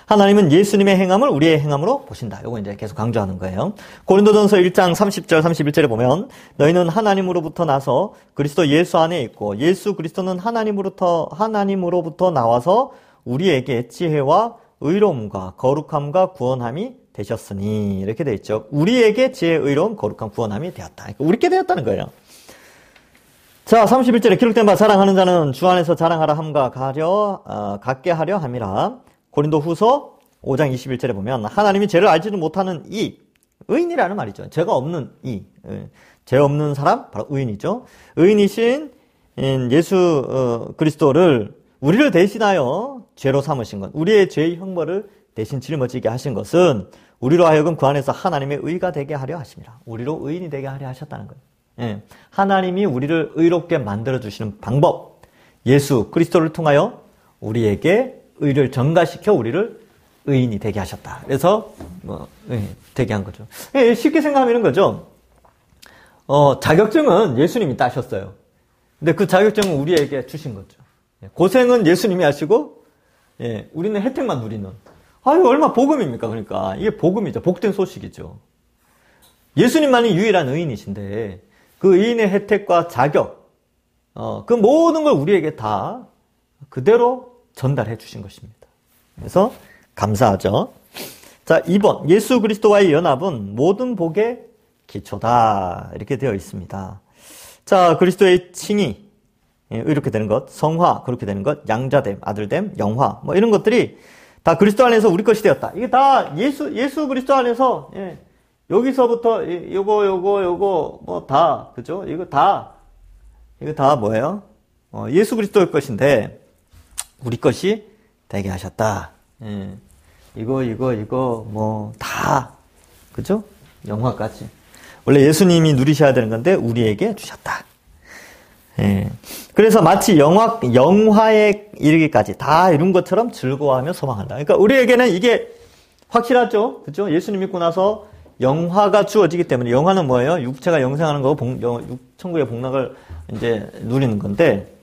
하나님은 예수님의 행함을 우리의 행함으로 보신다. 요거 이제 계속 강조하는 거예요. 고린도전서 1장 30절 31절에 보면 너희는 하나님으로부터 나서 그리스도 예수 안에 있고 예수 그리스도는 하나님으로부터 나와서 우리에게 지혜와 의로움과 거룩함과 구원함이 되셨으니 이렇게 되어 있죠. 우리에게 지혜, 의로움, 거룩함, 구원함이 되었다. 그러니까 우리께 되었다는 거예요. 자, 31절에 기록된 바 자랑하는 자는 주 안에서 자랑하라 함과 같게 하려 함이라. 고린도 후서 5장 21절에 보면 하나님이 죄를 알지도 못하는 이 의인이라는 말이죠. 죄가 없는 죄 없는 사람 바로 의인이죠. 의인이신 예수 그리스도를 우리를 대신하여 죄로 삼으신 것, 우리의 죄의 형벌을 대신 짊어지게 하신 것은 우리로 하여금 그 안에서 하나님의 의가 되게 하려 하심이라. 우리로 의인이 되게 하려 하셨다는 거예요. 예, 하나님이 우리를 의롭게 만들어주시는 방법, 예수 그리스도를 통하여 우리에게 의를 전가시켜 우리를 의인이 되게 하셨다. 그래서 되게 한 거죠. 예, 쉽게 생각하면 이런 거죠. 자격증은 예수님이 따셨어요. 근데 그 자격증은 우리에게 주신 거죠. 고생은 예수님이 하시고, 예, 우리는 혜택만 누리는. 이거 얼마 복음입니까? 그러니까 이게 복음이죠. 복된 소식이죠. 예수님만이 유일한 의인이신데 그 의인의 혜택과 자격, 그 모든 걸 우리에게 다 그대로 전달해 주신 것입니다. 그래서 감사하죠. 자, 2번. 예수 그리스도와의 연합은 모든 복의 기초다. 이렇게 되어 있습니다. 자, 그리스도의 칭의, 이렇게 되는 것, 성화, 그렇게 되는 것, 양자됨, 아들됨, 영화, 뭐 이런 것들이 다 그리스도 안에서 우리 것이 되었다. 이게 다 예수 그리스도 안에서, 예, 여기서부터 요거 뭐 다, 그죠? 이거 다 뭐예요? 예수 그리스도의 것인데 우리 것이 되게 하셨다. 예. 이거 뭐 다, 그죠? 영화까지. 원래 예수님이 누리셔야 되는 건데 우리에게 주셨다. 예. 그래서 마치 영화에 이르기까지 다 이룬 것처럼 즐거워하며 소망한다. 그러니까 우리에게는 이게 확실하죠? 그죠? 예수님 믿고 나서 영화가 주어지기 때문에, 영화는 뭐예요? 육체가 영생하는 거고, 천국의 복락을 이제 누리는 건데,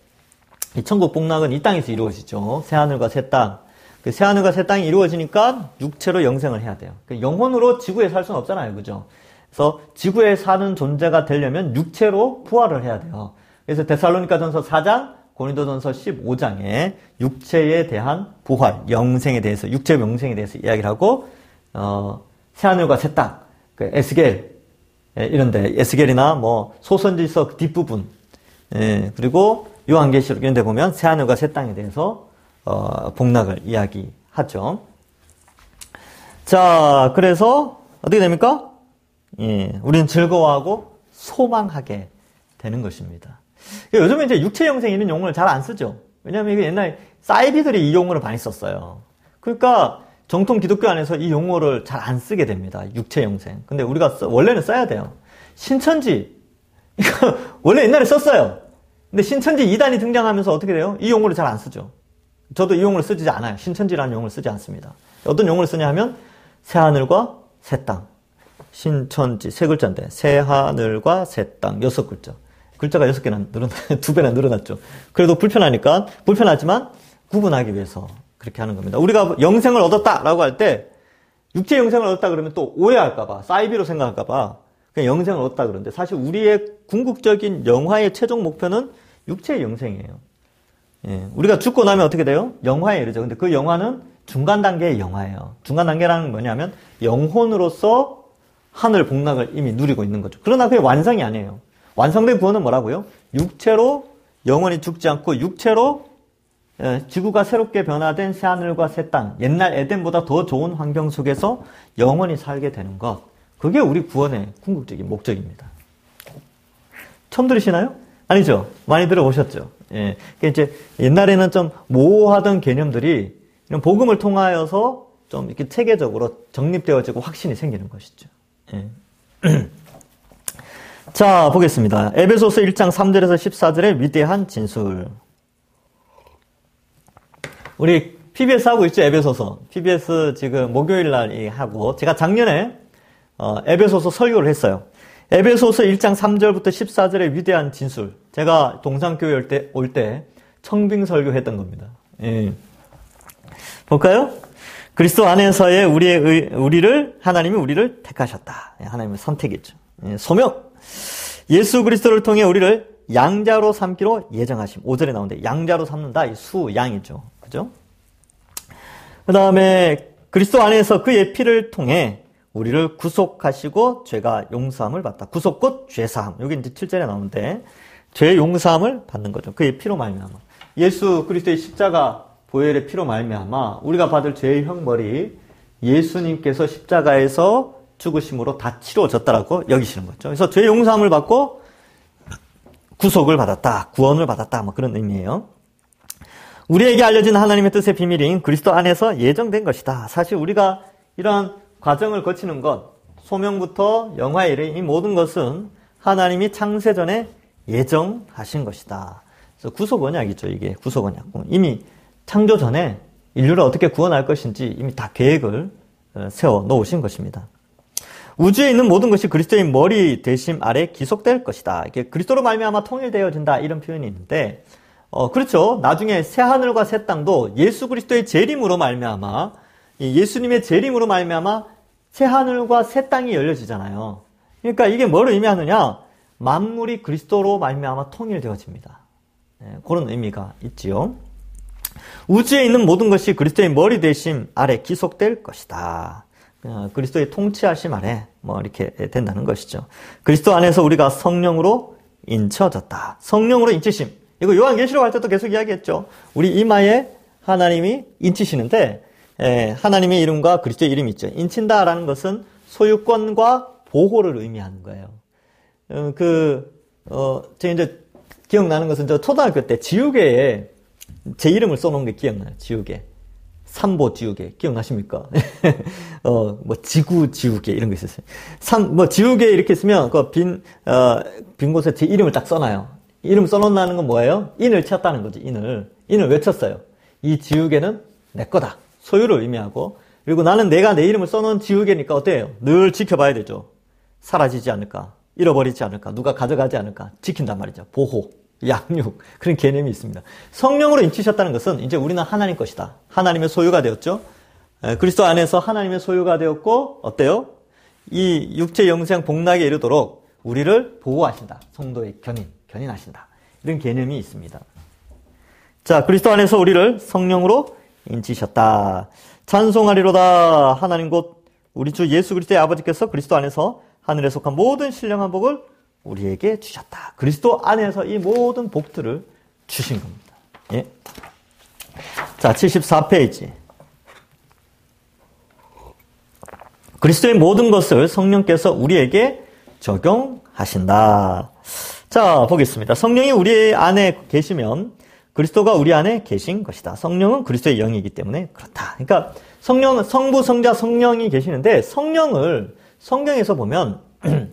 이 천국 복락은 이 땅에서 이루어지죠. 새하늘과 새 땅. 그 새하늘과 새 땅이 이루어지니까 육체로 영생을 해야 돼요. 영혼으로 지구에 살 수는 없잖아요. 그죠? 그래서 지구에 사는 존재가 되려면 육체로 부활을 해야 돼요. 그래서 데살로니가전서 4장, 고린도전서 15장에 육체에 대한 부활, 영생에 대해서, 육체 영생에 대해서 이야기를 하고, 새하늘과 새 땅, 그 에스겔, 이런데, 에스겔이나 뭐, 소선지서 뒷부분, 그리고 요한계시록 이런 데 보면 새하늘과 새 땅에 대해서, 복락을 이야기하죠. 자, 그래서, 어떻게 됩니까? 예, 우리는 즐거워하고 소망하게 되는 것입니다. 요즘에 이제 육체 영생 이런 용어를 잘 안 쓰죠. 왜냐하면 이게 옛날에 사이비들이 이 용어를 많이 썼어요. 그러니까 정통 기독교 안에서 이 용어를 잘 안 쓰게 됩니다. 육체 영생. 근데 우리가 원래는 써야 돼요. 신천지. 이거 원래 옛날에 썼어요. 근데 신천지 이단이 등장하면서 어떻게 돼요? 이 용어를 잘 안 쓰죠. 저도 이 용어를 쓰지 않아요. 신천지라는 용어를 쓰지 않습니다. 어떤 용어를 쓰냐 하면 새하늘과 새 땅. 신천지 세 글자인데 새하늘과 새 땅 6글자. 글자가 6개나 늘어났죠. 2배나 늘어났죠. 그래도 불편하지만 구분하기 위해서 그렇게 하는 겁니다. 우리가 영생을 얻었다라고 할 때 육체 영생을 얻었다 그러면 또 오해할까봐, 사이비로 생각할까봐 그냥 영생을 얻었다 그러는데 사실 우리의 궁극적인 영화의 최종 목표는 육체의 영생이에요. 예, 우리가 죽고 나면 어떻게 돼요? 영화에 이르죠. 근데 그 영화는 중간 단계의 영화예요. 중간 단계라는 뭐냐면 영혼으로서 하늘 복락을 이미 누리고 있는 거죠. 그러나 그게 완성이 아니에요. 완성된 구원은 뭐라고요? 육체로 영원히 죽지 않고 육체로 지구가 새롭게 변화된 새하늘과 새 땅, 옛날 에덴보다 더 좋은 환경 속에서 영원히 살게 되는 것. 그게 우리 구원의 궁극적인 목적입니다. 처음 들으시나요? 아니죠. 많이 들어보셨죠. 예. 이제 옛날에는 좀 모호하던 개념들이 이런 복음을 통하여서 좀 이렇게 체계적으로 정립되어지고 확신이 생기는 것이죠. 예. 자, 보겠습니다. 에베소서 1장 3절에서 14절의 위대한 진술. 우리 PBS 하고 있죠, 에베소서. PBS 지금 목요일 날 하고, 제가 작년에 에베소서 설교를 했어요. 에베소서 1장 3절부터 14절의 위대한 진술. 제가 동산교회 올 때 청빙 설교했던 겁니다. 예. 볼까요? 그리스도 안에서의 우리를, 하나님이 우리를 택하셨다. 하나님의 선택이죠. 예. 소명. 예수 그리스도를 통해 우리를 양자로 삼기로 예정하심. 5절에 나오는데, 양자로 삼는다. 이 수, 양이죠. 그죠? 그 다음에 그리스도 안에서 그의 피를 통해 우리를 구속하시고 죄가 용서함을 받다. 구속 곧 죄사함. 여기 이제 7절에 나오는데 죄 용서함을 받는 거죠. 그의 피로 말미암아. 예수 그리스도의 십자가 보혈의 피로 말미암아 우리가 받을 죄의 형벌이 예수님께서 십자가에서 죽으심으로 다 치루어졌다라고 여기시는 거죠. 그래서 죄 용서함을 받고 구속을 받았다. 구원을 받았다. 뭐 그런 의미예요. 우리에게 알려진 하나님의 뜻의 비밀인 그리스도 안에서 예정된 것이다. 사실 우리가 이러한 과정을 거치는 것, 소명부터 영화에 이르 이 모든 것은 하나님이 창세전에 예정하신 것이다. 그래서 구속언약이죠. 이게 구속언약. 이미 창조 전에 인류를 어떻게 구원할 것인지 이미 다 계획을 세워 놓으신 것입니다. 우주에 있는 모든 것이 그리스도의 머리 되심 아래 기속될 것이다. 이게 그리스도로 말미암아 통일되어진다. 이런 표현이 있는데 그렇죠. 나중에 새 하늘과 새 땅도 예수 그리스도의 재림으로 말미암아 예수님의 재림으로 말미암아 새 하늘과 새 땅이 열려지잖아요. 그러니까 이게 뭘 의미하느냐? 만물이 그리스도로 말미암아 통일되어집니다. 네, 그런 의미가 있지요. 우주에 있는 모든 것이 그리스도의 머리 되심 아래 기속될 것이다. 그리스도의 통치하심 아래 뭐 이렇게 된다는 것이죠. 그리스도 안에서 우리가 성령으로 인쳐졌다. 성령으로 인치심. 이거 요한계시록 할 때도 계속 이야기했죠. 우리 이마에 하나님이 인치시는데 하나님의 이름과 그리스도의 이름이 있죠. 인친다라는 것은 소유권과 보호를 의미하는 거예요. 제가 이제 기억나는 것은 저 초등학교 때 지우개에 제 이름을 써놓은 게 기억나요. 지우개. 삼보 지우개. 기억나십니까? 뭐 지구 지우개 이런 거 있었어요. 지우개 이렇게 쓰면 빈 곳에 제 이름을 딱 써놔요. 이름 써놓는다는 건 뭐예요? 인을 쳤다는 거지, 인을 왜 쳤어요? 이 지우개는 내 거다. 소유를 의미하고, 그리고 나는 내가 내 이름을 써놓은 지우개니까 어때요? 늘 지켜봐야 되죠. 사라지지 않을까? 잃어버리지 않을까? 누가 가져가지 않을까? 지킨단 말이죠. 보호, 양육, 그런 개념이 있습니다. 성령으로 인치셨다는 것은 이제 우리는 하나님 것이다. 하나님의 소유가 되었죠. 그리스도 안에서 하나님의 소유가 되었고, 어때요? 이 육체 영생 복락에 이르도록 우리를 보호하신다. 성도의 견인하신다. 이런 개념이 있습니다. 자, 그리스도 안에서 우리를 성령으로 인치셨다. 찬송하리로다. 하나님 곧 우리 주 예수 그리스도의 아버지께서 그리스도 안에서 하늘에 속한 모든 신령한 복을 우리에게 주셨다. 그리스도 안에서 이 모든 복들을 주신 겁니다. 예. 자, 74페이지. 그리스도의 모든 것을 성령께서 우리에게 적용하신다. 자, 보겠습니다. 성령이 우리 안에 계시면 그리스도가 우리 안에 계신 것이다. 성령은 그리스도의 영이기 때문에 그렇다. 그러니까 성령은 성부, 성자, 성령이 계시는데 성령을 성경에서 보면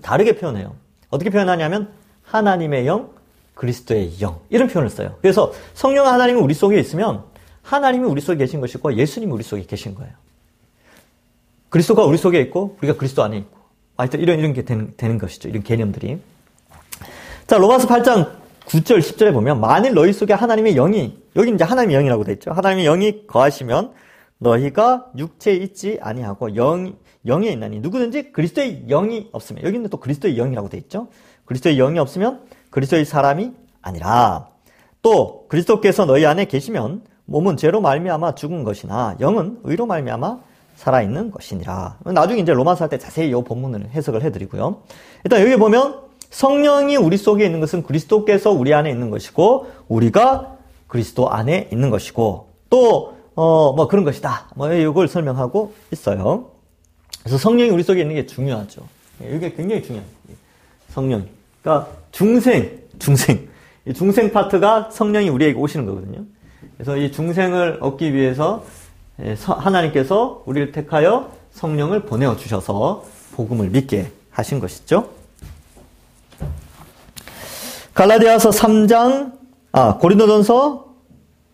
다르게 표현해요. 어떻게 표현하냐면 하나님의 영, 그리스도의 영 이런 표현을 써요. 그래서 성령 하나님이 우리 속에 있으면 하나님이 우리 속에 계신 것이고 예수님이 우리 속에 계신 거예요. 그리스도가 우리 속에 있고 우리가 그리스도 안에 있고 하여튼 이런 게 되는 것이죠. 이런 개념들이. 자, 로마서 8장 9절, 10절에 보면 만일 너희 속에 하나님의 영이, 여기 이제 하나님의 영이라고 되어 있죠. 하나님의 영이 거하시면 너희가 육체에 있지 아니하고 영에 있나니 누구든지 그리스도의 영이 없으면, 여기는 또 그리스도의 영이라고 되어 있죠. 그리스도의 영이 없으면 그리스도의 사람이 아니라 또 그리스도께서 너희 안에 계시면 몸은 죄로 말미암아 죽은 것이나 영은 의로 말미암아 살아있는 것이니라. 나중에 이제 로마서 할 때 자세히 이 본문을 해석을 해드리고요. 일단 여기 보면 성령이 우리 속에 있는 것은 그리스도께서 우리 안에 있는 것이고 우리가 그리스도 안에 있는 것이고 또 뭐 그런 것이다. 뭐 이걸 설명하고 있어요. 그래서 성령이 우리 속에 있는 게 중요하죠. 이게 굉장히 중요해요. 성령. 그러니까 중생. 이 중생 파트가 성령이 우리에게 오시는 거거든요. 그래서 이 중생을 얻기 위해서 하나님께서 우리를 택하여 성령을 보내어 주셔서 복음을 믿게 하신 것이죠. 갈라디아서 3장, 고린도전서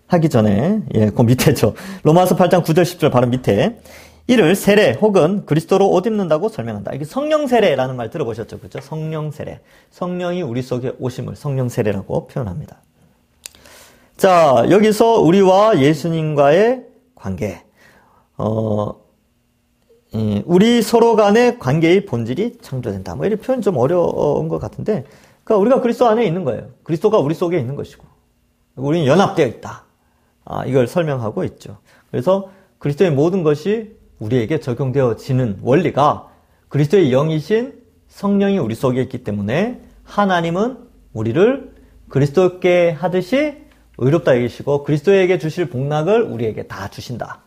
하기 전에, 그 밑에죠. 로마서 8장 9절 10절 바로 밑에 이를 세례 혹은 그리스도로 옷 입는다고 설명한다. 이게 성령 세례라는 말 들어보셨죠? 그렇죠? 성령 세례. 성령이 우리 속에 오심을 성령 세례라고 표현합니다. 자, 여기서 우리와 예수님과의 관계, 우리 서로 간의 관계의 본질이 창조된다. 뭐 이런 표현 좀 어려운 것 같은데, 그러니까 우리가 그리스도 안에 있는 거예요. 그리스도가 우리 속에 있는 것이고, 우리는 연합되어 있다. 이걸 설명하고 있죠. 그래서 그리스도의 모든 것이 우리에게 적용되어지는 원리가 그리스도의 영이신 성령이 우리 속에 있기 때문에 하나님은 우리를 그리스도께 하듯이 의롭다 여기시고 그리스도에게 주실 복락을 우리에게 다 주신다.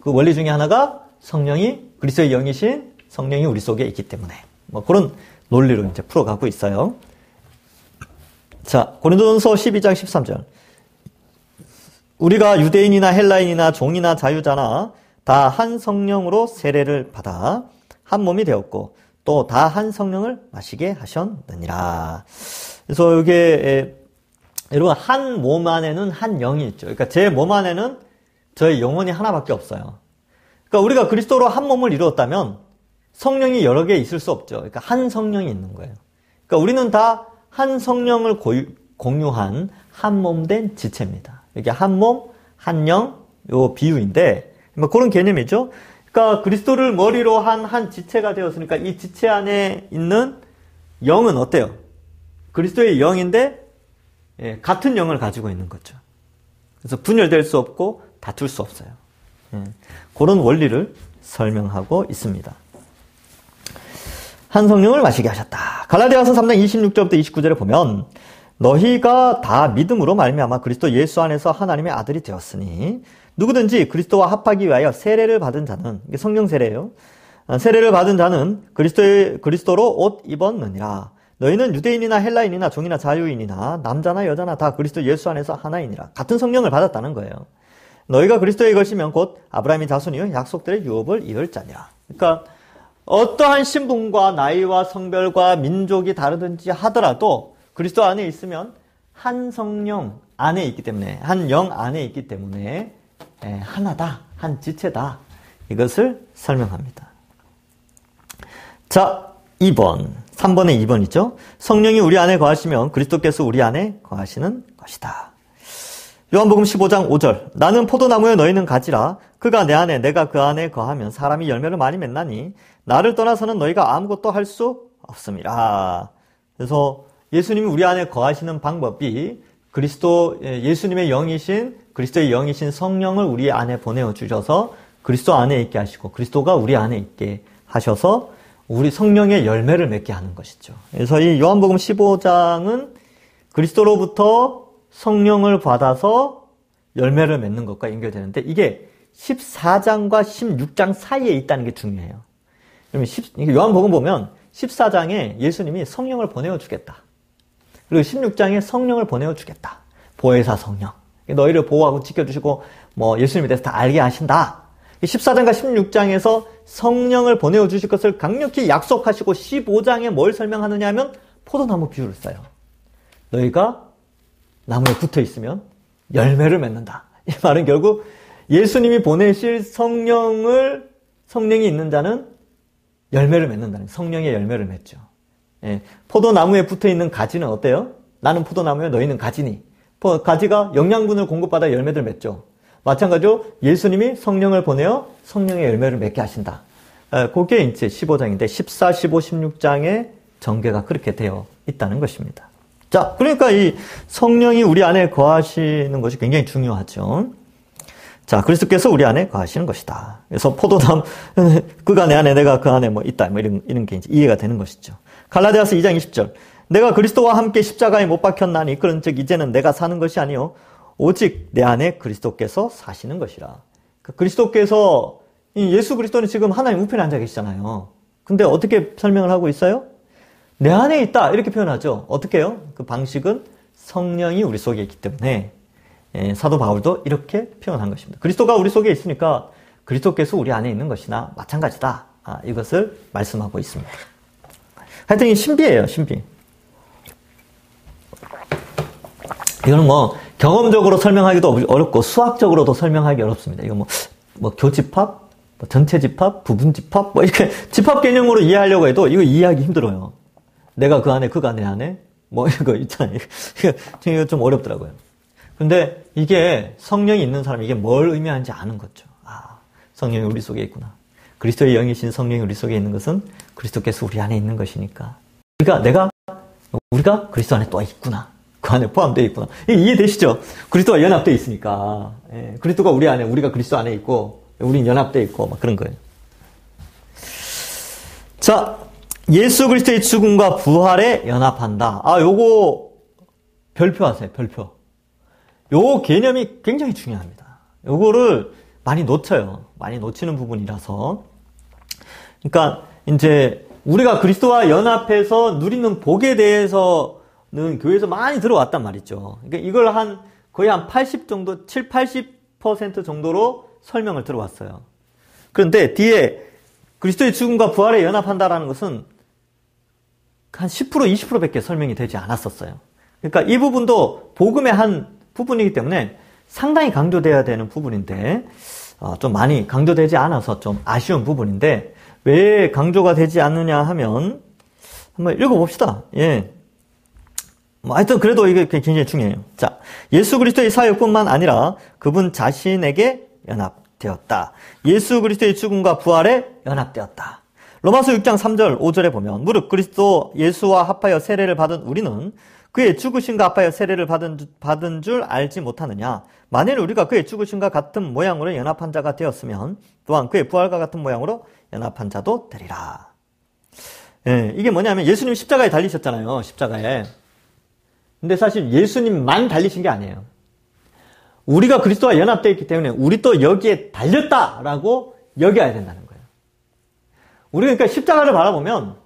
그 원리 중에 하나가 성령이 그리스도의 영이신 성령이 우리 속에 있기 때문에 뭐 그런 논리로 이제 풀어가고 있어요. 자, 고린도전서 12장 13절. 우리가 유대인이나 헬라인이나 종이나 자유자나 다 한 성령으로 세례를 받아 한 몸이 되었고 또 다 한 성령을 마시게 하셨느니라. 그래서 이게 여러분 한 몸 안에는 한 영이 있죠. 그러니까 제 몸 안에는 저의 영혼이 하나밖에 없어요. 그러니까 우리가 그리스도로 한 몸을 이루었다면 성령이 여러 개 있을 수 없죠. 그러니까 한 성령이 있는 거예요. 그러니까 우리는 다 한 성령을 공유한 한 몸 된 지체입니다. 이게 한 몸, 한 영, 요 비유인데, 뭐 그런 개념이죠. 그러니까 그리스도를 머리로 한 지체가 되었으니까 이 지체 안에 있는 영은 어때요? 그리스도의 영인데, 같은 영을 가지고 있는 거죠. 그래서 분열될 수 없고 다툴 수 없어요. 그런 원리를 설명하고 있습니다. 한 성령을 마시게 하셨다. 갈라디아서 3장 26절부터 29절에 보면 너희가 다 믿음으로 말미암아 그리스도 예수 안에서 하나님의 아들이 되었으니 누구든지 그리스도와 합하기 위하여 세례를 받은 자는 이게 성령 세례예요. 세례를 받은 자는 그리스도로 옷 입었느니라. 너희는 유대인이나 헬라인이나 종이나 자유인이나 남자나 여자나 다 그리스도 예수 안에서 하나이니라. 같은 성령을 받았다는 거예요. 너희가 그리스도의 것이면 곧 아브라함의 자손이요 약속들의 유업을 이을 자니라. 그러니까 어떠한 신분과 나이와 성별과 민족이 다르든지 하더라도 그리스도 안에 있으면 한 성령 안에 있기 때문에 한 영 안에 있기 때문에 하나다, 한 지체다. 이것을 설명합니다. 자, 2번. 3번의 2번이죠. 성령이 우리 안에 거하시면 그리스도께서 우리 안에 거하시는 것이다. 요한복음 15장 5절. 나는 포도나무에 너희는 가지라. 그가 내 안에 내가 그 안에 거하면 사람이 열매를 많이 맺나니 나를 떠나서는 너희가 아무것도 할 수 없음이라. 그래서 예수님이 우리 안에 거하시는 방법이 예수님의 영이신 그리스도의 영이신 성령을 우리 안에 보내어 주셔서 그리스도 안에 있게 하시고 그리스도가 우리 안에 있게 하셔서 우리 성령의 열매를 맺게 하는 것이죠. 그래서 이 요한복음 15장은 그리스도로부터 성령을 받아서 열매를 맺는 것과 연결되는데 이게 14장과 16장 사이에 있다는 게 중요해요. 그러면 요한복음 보면 14장에 예수님이 성령을 보내어 주겠다. 그리고 16장에 성령을 보내어 주겠다. 보혜사 성령. 너희를 보호하고 지켜주시고 예수님에 대해서 다 알게 하신다. 14장과 16장에서 성령을 보내어 주실 것을 강력히 약속하시고 15장에 뭘 설명하느냐 하면 포도나무 비유를 써요. 너희가 나무에 붙어 있으면 열매를 맺는다. 이 말은 결국 예수님이 보내실 성령이 있는 자는 열매를 맺는다는 성령의 열매를 맺죠. 포도나무에 붙어 있는 가지는 어때요? 나는 포도나무에 너희는 가지니. 가지가 영양분을 공급받아 열매를 맺죠. 마찬가지로 예수님이 성령을 보내어 성령의 열매를 맺게 하신다. 그게 이제 15장인데 14, 15, 16장의 전개가 그렇게 되어 있다는 것입니다. 자, 그러니까 이 성령이 우리 안에 거하시는 것이 굉장히 중요하죠. 자, 그리스도께서 우리 안에 거하시는 것이다. 그래서 포도나무, 그가 내 안에, 내가 그 안에 뭐 있다. 뭐 이런 게 이제 이해가 되는 것이죠. 갈라디아서 2장 20절. 내가 그리스도와 함께 십자가에 못 박혔나니, 그런즉 이제는 내가 사는 것이 아니요 오직 내 안에 그리스도께서 사시는 것이라. 그리스도께서, 예수 그리스도는 지금 하나님 우편에 앉아 계시잖아요. 근데 어떻게 설명을 하고 있어요? 내 안에 있다. 이렇게 표현하죠. 어떻게 해요? 그 방식은 성령이 우리 속에 있기 때문에, 사도 바울도 이렇게 표현한 것입니다. 그리스도가 우리 속에 있으니까 그리스도께서 우리 안에 있는 것이나 마찬가지다. 이것을 말씀하고 있습니다. 하여튼 이 신비예요, 신비. 이거는 뭐 경험적으로 설명하기도 어렵고 수학적으로도 설명하기 어렵습니다. 이거 뭐 교집합, 뭐 전체 집합, 부분 집합, 뭐 이렇게 집합 개념으로 이해하려고 해도 이거 이해하기 힘들어요. 내가 그 안에, 그가 내 안에, 뭐 이거 있잖아요. 이거 좀 어렵더라고요. 근데 이게 성령이 있는 사람이 이게 뭘 의미하는지 아는 거죠. 성령이 우리 속에 있구나. 그리스도의 영이신 성령이 우리 속에 있는 것은 그리스도께서 우리 안에 있는 것이니까. 그러니까 우리가 그리스도 안에 또 있구나. 그 안에 포함되어 있구나. 이해되시죠? 그리스도와 연합되어 있으니까. 그리스도가 우리 안에, 우리가 그리스도 안에 있고, 우린 연합되어 있고, 막 그런 거예요. 자, 예수 그리스도의 죽음과 부활에 연합한다. 요거 별표하세요, 별표. 요 개념이 굉장히 중요합니다. 요거를 많이 놓쳐요. 많이 놓치는 부분이라서. 그러니까 이제 우리가 그리스도와 연합해서 누리는 복에 대해서는 교회에서 많이 들어왔단 말이죠. 그러니까 이걸 거의 한 80 정도, 80% 정도로 설명을 들어왔어요. 그런데 뒤에 그리스도의 죽음과 부활에 연합한다라는 것은 한 10%, 20%밖에 설명이 되지 않았었어요. 그러니까 이 부분도 복음의 한 부분이기 때문에 상당히 강조돼야 되는 부분인데 좀 많이 강조되지 않아서 좀 아쉬운 부분인데 왜 강조가 되지 않느냐 하면 한번 읽어봅시다. 하여튼 그래도 이게 굉장히 중요해요. 자, 예수 그리스도의 사역뿐만 아니라 그분 자신에게 연합되었다. 예수 그리스도의 죽음과 부활에 연합되었다. 로마서 6장 3절 5절에 보면 무릇 그리스도 예수와 합하여 세례를 받은 우리는 그의 죽으심과 합하여 세례를 받은 줄 알지 못하느냐. 만일 우리가 그의 죽으심과 같은 모양으로 연합한 자가 되었으면 또한 그의 부활과 같은 모양으로 연합한 자도 되리라. 이게 뭐냐면 예수님 십자가에 달리셨잖아요. 십자가에. 근데 사실 예수님만 달리신 게 아니에요. 우리가 그리스도와 연합되어 있기 때문에 우리 또 여기에 달렸다라고 여겨야 된다는 거예요. 우리가 그러니까 십자가를 바라보면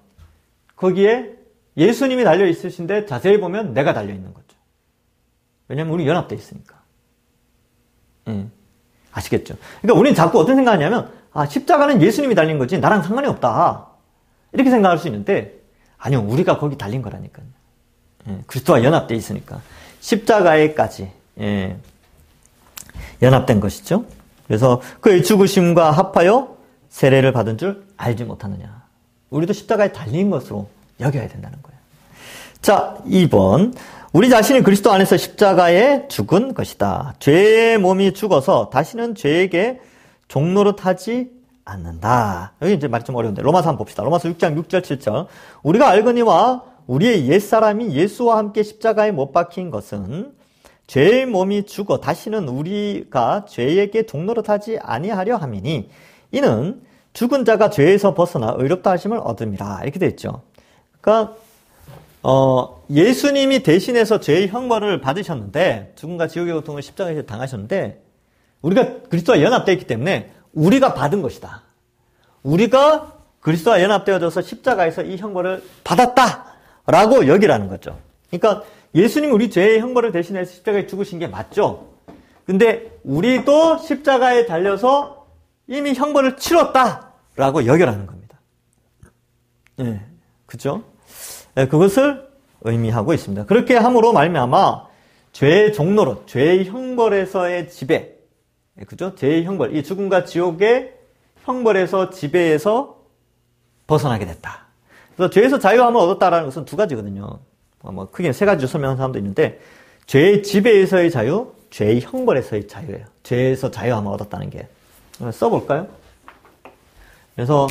거기에 예수님이 달려 있으신데 자세히 보면 내가 달려 있는 거죠. 왜냐하면 우리 연합되어 있으니까. 아시겠죠? 그러니까 우리는 자꾸 어떤 생각하냐면 십자가는 예수님이 달린 거지 나랑 상관이 없다. 이렇게 생각할 수 있는데 아니요. 우리가 거기 달린 거라니까요. 그리스도와 연합되어 있으니까. 십자가에까지 연합된 것이죠. 그래서 그의 죽으심과 합하여 세례를 받은 줄 알지 못하느냐. 우리도 십자가에 달린 것으로 여겨야 된다는 거예요. 자, 2번. 우리 자신이 그리스도 안에서 십자가에 죽은 것이다. 죄의 몸이 죽어서 다시는 죄에게 종노릇하지 않는다. 여기 이제 말이 좀 어려운데 로마서 한번 봅시다. 로마서 6장 6절 7절. 우리가 알거니와 우리의 옛사람이 예수와 함께 십자가에 못 박힌 것은 죄의 몸이 죽어 다시는 우리가 죄에게 종노릇하지 아니하려 함이니 이는 죽은 자가 죄에서 벗어나 의롭다 하심을 얻음이라. 이렇게 되어 있죠. 그러니까 예수님이 대신해서 죄의 형벌을 받으셨는데 죽음과 지옥의 고통을 십자가에서 당하셨는데 우리가 그리스도와 연합되어 있기 때문에 우리가 받은 것이다. 우리가 그리스도와 연합되어져서 십자가에서 이 형벌을 받았다라고 여기라는 거죠. 그러니까 예수님이 우리 죄의 형벌을 대신해서 십자가에 죽으신 게 맞죠. 근데 우리도 십자가에 달려서 이미 형벌을 치렀다라고 여겨라는 겁니다. 그죠? 그것을 의미하고 있습니다. 그렇게 함으로 말미암아 죄의 종노릇, 죄의 형벌에서의 지배, 그죠? 죄의 형벌, 이 죽음과 지옥의 형벌에서 지배에서 벗어나게 됐다. 그래서 죄에서 자유함을 얻었다라는 것은 두 가지거든요. 크게 세 가지로 설명하는 사람도 있는데 죄의 지배에서의 자유, 죄의 형벌에서의 자유예요. 죄에서 자유함을 얻었다는 게. 써볼까요? 그래서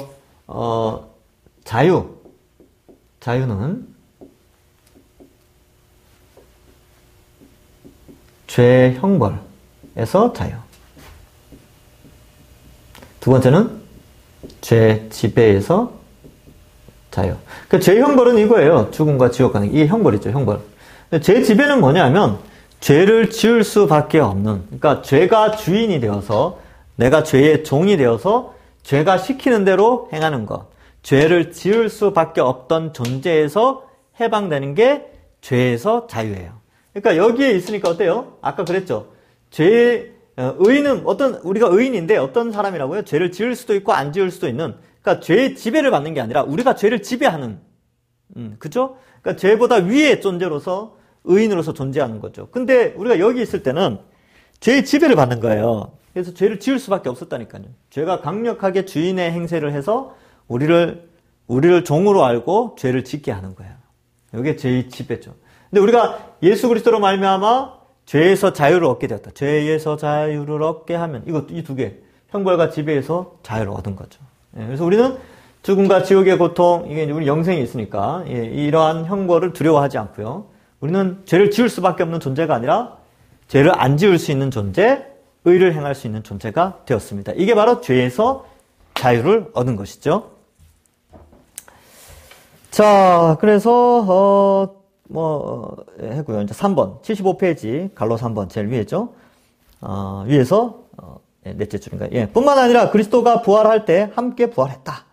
자유는 죄 형벌에서 자유. 두 번째는 죄 지배에서 자유. 그러니까 죄 형벌은 이거예요. 죽음과 지옥 가는 게. 이게 형벌이죠, 형벌. 죄 지배는 뭐냐면 죄를 지을 수밖에 없는, 그러니까 죄가 주인이 되어서 내가 죄의 종이 되어서 죄가 시키는 대로 행하는 것. 죄를 지을 수밖에 없던 존재에서 해방되는 게 죄에서 자유예요. 그러니까 여기에 있으니까 어때요? 아까 그랬죠. 의인은 우리가 의인인데 어떤 사람이라고요? 죄를 지을 수도 있고 안 지을 수도 있는, 그러니까 죄의 지배를 받는 게 아니라 우리가 죄를 지배하는, 그죠? 그러니까 죄보다 위의 존재로서 의인으로서 존재하는 거죠. 근데 우리가 여기 있을 때는 죄의 지배를 받는 거예요. 그래서 죄를 지을 수밖에 없었다니까요. 죄가 강력하게 주인의 행세를 해서 우리를 종으로 알고 죄를 짓게 하는 거예요. 이게 죄의 지배죠. 근데 우리가 예수 그리스도로 말미암아 죄에서 자유를 얻게 되었다. 죄에서 자유를 얻게 하면 이 두 개, 형벌과 지배에서 자유를 얻은 거죠. 그래서 우리는 죽음과 지옥의 고통, 이게 이제 우리 영생이 있으니까 이러한 형벌을 두려워하지 않고요. 우리는 죄를 지을 수밖에 없는 존재가 아니라 죄를 안 지을 수 있는 존재, 의를 행할 수 있는 존재가 되었습니다. 이게 바로 죄에서 자유를 얻은 것이죠. 자, 그래서 했고요. 이제 3번, 75페이지, 갈로 3번, 제일 위에죠. 위에서, 넷째 줄인가요? 예. 뿐만 아니라 그리스도가 부활할 때 함께 부활했다.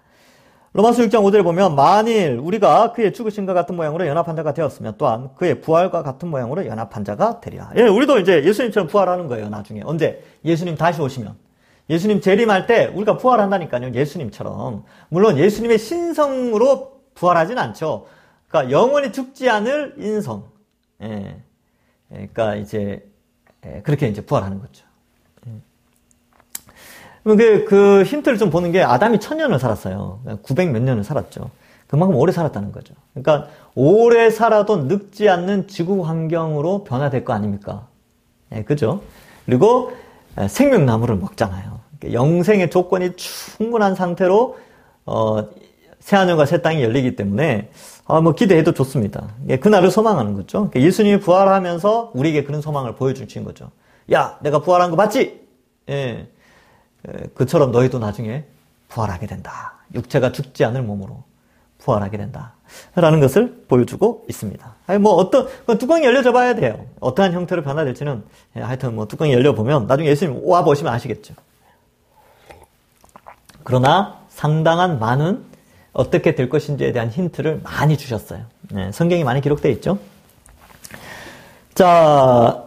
로마서 6장 5절에 보면, 만일 우리가 그의 죽으심과 같은 모양으로 연합한 자가 되었으면 또한 그의 부활과 같은 모양으로 연합한 자가 되리라. 예, 우리도 이제 예수님처럼 부활하는 거예요, 나중에. 언제? 예수님 다시 오시면. 예수님 재림할 때 우리가 부활한다니까요, 예수님처럼. 물론 예수님의 신성으로 부활하진 않죠. 그러니까 영원히 죽지 않을 인성. 예. 그러니까 이제 그렇게 이제 부활하는 거죠. 그 힌트를 좀 보는 게 아담이 1000년을 살았어요. 900 몇 년을 살았죠. 그만큼 오래 살았다는 거죠. 그러니까 오래 살아도 늙지 않는 지구 환경으로 변화될 거 아닙니까? 예, 그죠? 그리고 생명나무를 먹잖아요. 영생의 조건이 충분한 상태로 새하늘과 새 땅이 열리기 때문에 기대해도 좋습니다. 그날을 소망하는 거죠. 예수님이 부활하면서 우리에게 그런 소망을 보여주신 거죠. 야, 내가 부활한 거 봤지? 예. 그처럼 너희도 나중에 부활하게 된다. 육체가 죽지 않을 몸으로 부활하게 된다. 라는 것을 보여주고 있습니다. 뚜껑이 열려져 봐야 돼요. 어떠한 형태로 변화될지는, 하여튼 뚜껑이 열려보면 나중에 예수님 와보시면 아시겠죠. 그러나 상당한 많은 어떻게 될 것인지에 대한 힌트를 많이 주셨어요. 네, 성경이 많이 기록되어 있죠. 자,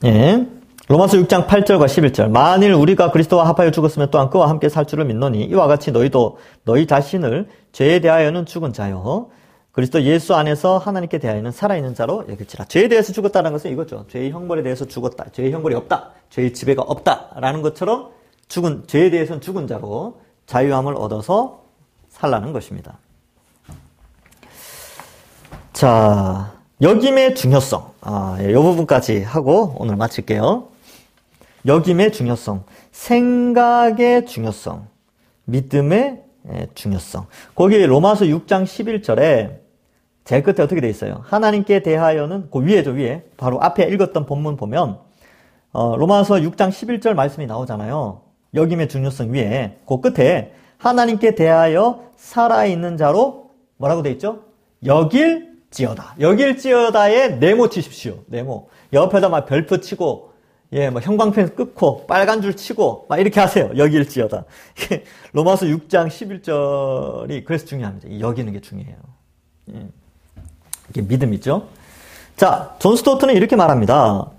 예. 로마서 6장 8절과 11절. 만일 우리가 그리스도와 합하여 죽었으면 또한 그와 함께 살 줄을 믿노니 이와 같이 너희도 너희 자신을 죄에 대하여는 죽은 자요 그리스도 예수 안에서 하나님께 대하여는 살아있는 자로 여길지라. 죄에 대해서 죽었다는 것은 이거죠. 죄의 형벌에 대해서 죽었다. 죄의 형벌이 없다. 죄의 지배가 없다라는 것처럼 죄에 대해서는 죽은 자로 자유함을 얻어서 살라는 것입니다. 자, 여김의 중요성. 이 부분까지 하고 오늘 마칠게요. 여김의 중요성, 생각의 중요성, 믿음의 중요성. 거기 로마서 6장 11절에 제일 끝에 어떻게 되어 있어요? 하나님께 대하여는 그 위에죠, 위에. 바로 앞에 읽었던 본문 보면 로마서 6장 11절 말씀이 나오잖아요. 여김의 중요성 위에 그 끝에 하나님께 대하여 살아있는 자로 뭐라고 되어 있죠? 여길지어다. 여길지어다에 네모 치십시오. 네모. 옆에다 막 별표 치고 형광펜 끊고 빨간 줄 치고 막 이렇게 하세요. 여길지어다. 로마서 6장 11절이 그래서 중요합니다. 여기는 게 중요해요. 이게 믿음이죠. 자, 존 스토트는 이렇게 말합니다.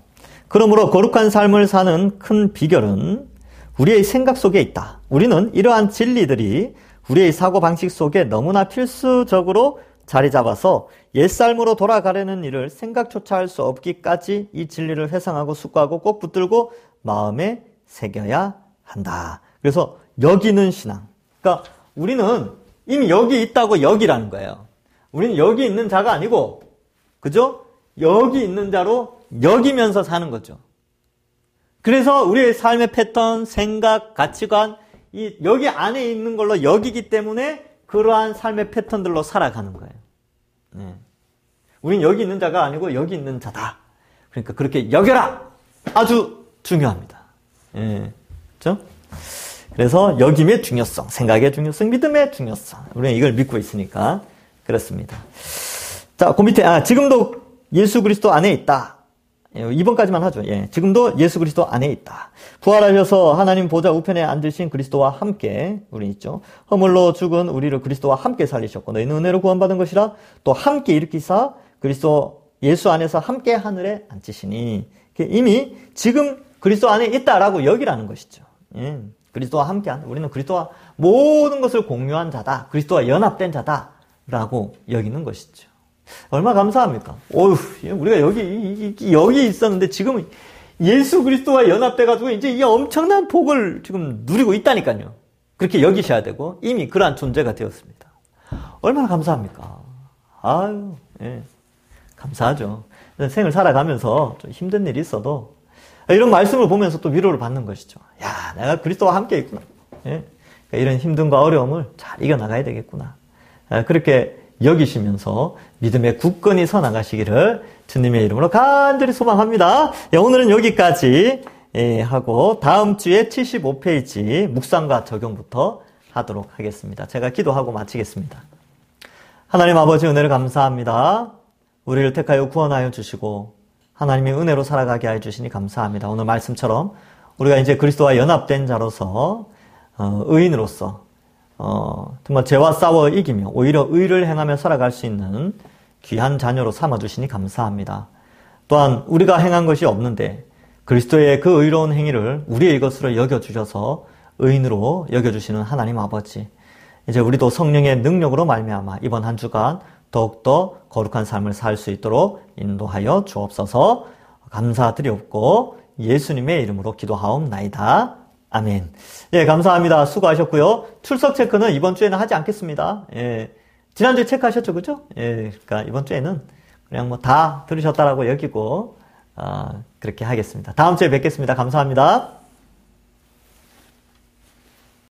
그러므로 거룩한 삶을 사는 큰 비결은 우리의 생각 속에 있다. 우리는 이러한 진리들이 우리의 사고방식 속에 너무나 필수적으로 자리 잡아서 옛삶으로 돌아가려는 일을 생각조차 할 수 없기까지 이 진리를 회상하고 숙고하고 꼭 붙들고 마음에 새겨야 한다. 그래서 여기는 신앙. 그러니까 우리는 이미 여기 있다고 여기라는 거예요. 우리는 여기 있는 자가 아니고, 그죠? 여기 있는 자로 여기면서 사는 거죠. 그래서 우리의 삶의 패턴, 생각, 가치관, 여기 안에 있는 걸로 여기기 때문에 그러한 삶의 패턴들로 살아가는 거예요. 우린 여기 있는 자가 아니고 여기 있는 자다. 그러니까 그렇게 여겨라! 아주 중요합니다. 예. 그죠? 그래서 여김의 중요성, 생각의 중요성, 믿음의 중요성. 우리는 이걸 믿고 있으니까 그렇습니다. 자, 그 밑에 지금도 예수 그리스도 안에 있다. 2번까지만 하죠. 예. 지금도 예수 그리스도 안에 있다. 부활하셔서 하나님 보좌 우편에 앉으신 그리스도와 함께 우리 있죠. 허물로 죽은 우리를 그리스도와 함께 살리셨고 너희는 은혜로 구원받은 것이라 또 함께 일으키사 그리스도 예수 안에서 함께 하늘에 앉히시니 이미 지금 그리스도 안에 있다라고 여기라는 것이죠. 예. 그리스도와 함께한 우리는 그리스도와 모든 것을 공유한 자다. 그리스도와 연합된 자다라고 여기는 것이죠. 얼마나 감사합니까? 어휴, 우리가 여기 있었는데 지금 예수 그리스도와 연합돼가지고 이제 이 엄청난 복을 지금 누리고 있다니까요. 그렇게 여기셔야 되고 이미 그러한 존재가 되었습니다. 얼마나 감사합니까? 아유, 예. 감사하죠. 생을 살아가면서 좀 힘든 일이 있어도 이런 말씀을 보면서 또 위로를 받는 것이죠. 야, 내가 그리스도와 함께 있구나. 예? 그러니까 이런 힘듦과 어려움을 잘 이겨나가야 되겠구나. 그렇게 여기시면서 믿음의 굳건히 서 나가시기를 주님의 이름으로 간절히 소망합니다. 오늘은 여기까지 하고 다음 주에 75페이지 묵상과 적용부터 하도록 하겠습니다. 제가 기도하고 마치겠습니다. 하나님 아버지 은혜를 감사합니다. 우리를 택하여 구원하여 주시고 하나님의 은혜로 살아가게 해주시니 감사합니다. 오늘 말씀처럼 우리가 이제 그리스도와 연합된 자로서 의인으로서 정말 죄와 싸워 이기며 오히려 의를 행하며 살아갈 수 있는 귀한 자녀로 삼아주시니 감사합니다. 또한 우리가 행한 것이 없는데 그리스도의 그 의로운 행위를 우리의 것으로 여겨주셔서 의인으로 여겨주시는 하나님 아버지, 이제 우리도 성령의 능력으로 말미암아 이번 한 주간 더욱더 거룩한 삶을 살 수 있도록 인도하여 주옵소서. 감사드리옵고 예수님의 이름으로 기도하옵나이다. 아멘. 예, 감사합니다. 수고하셨고요. 출석 체크는 이번 주에는 하지 않겠습니다. 예, 지난주에 체크하셨죠, 그죠? 예, 그러니까 이번 주에는 그냥 뭐 다 들으셨다라고 여기고 그렇게 하겠습니다. 다음 주에 뵙겠습니다. 감사합니다.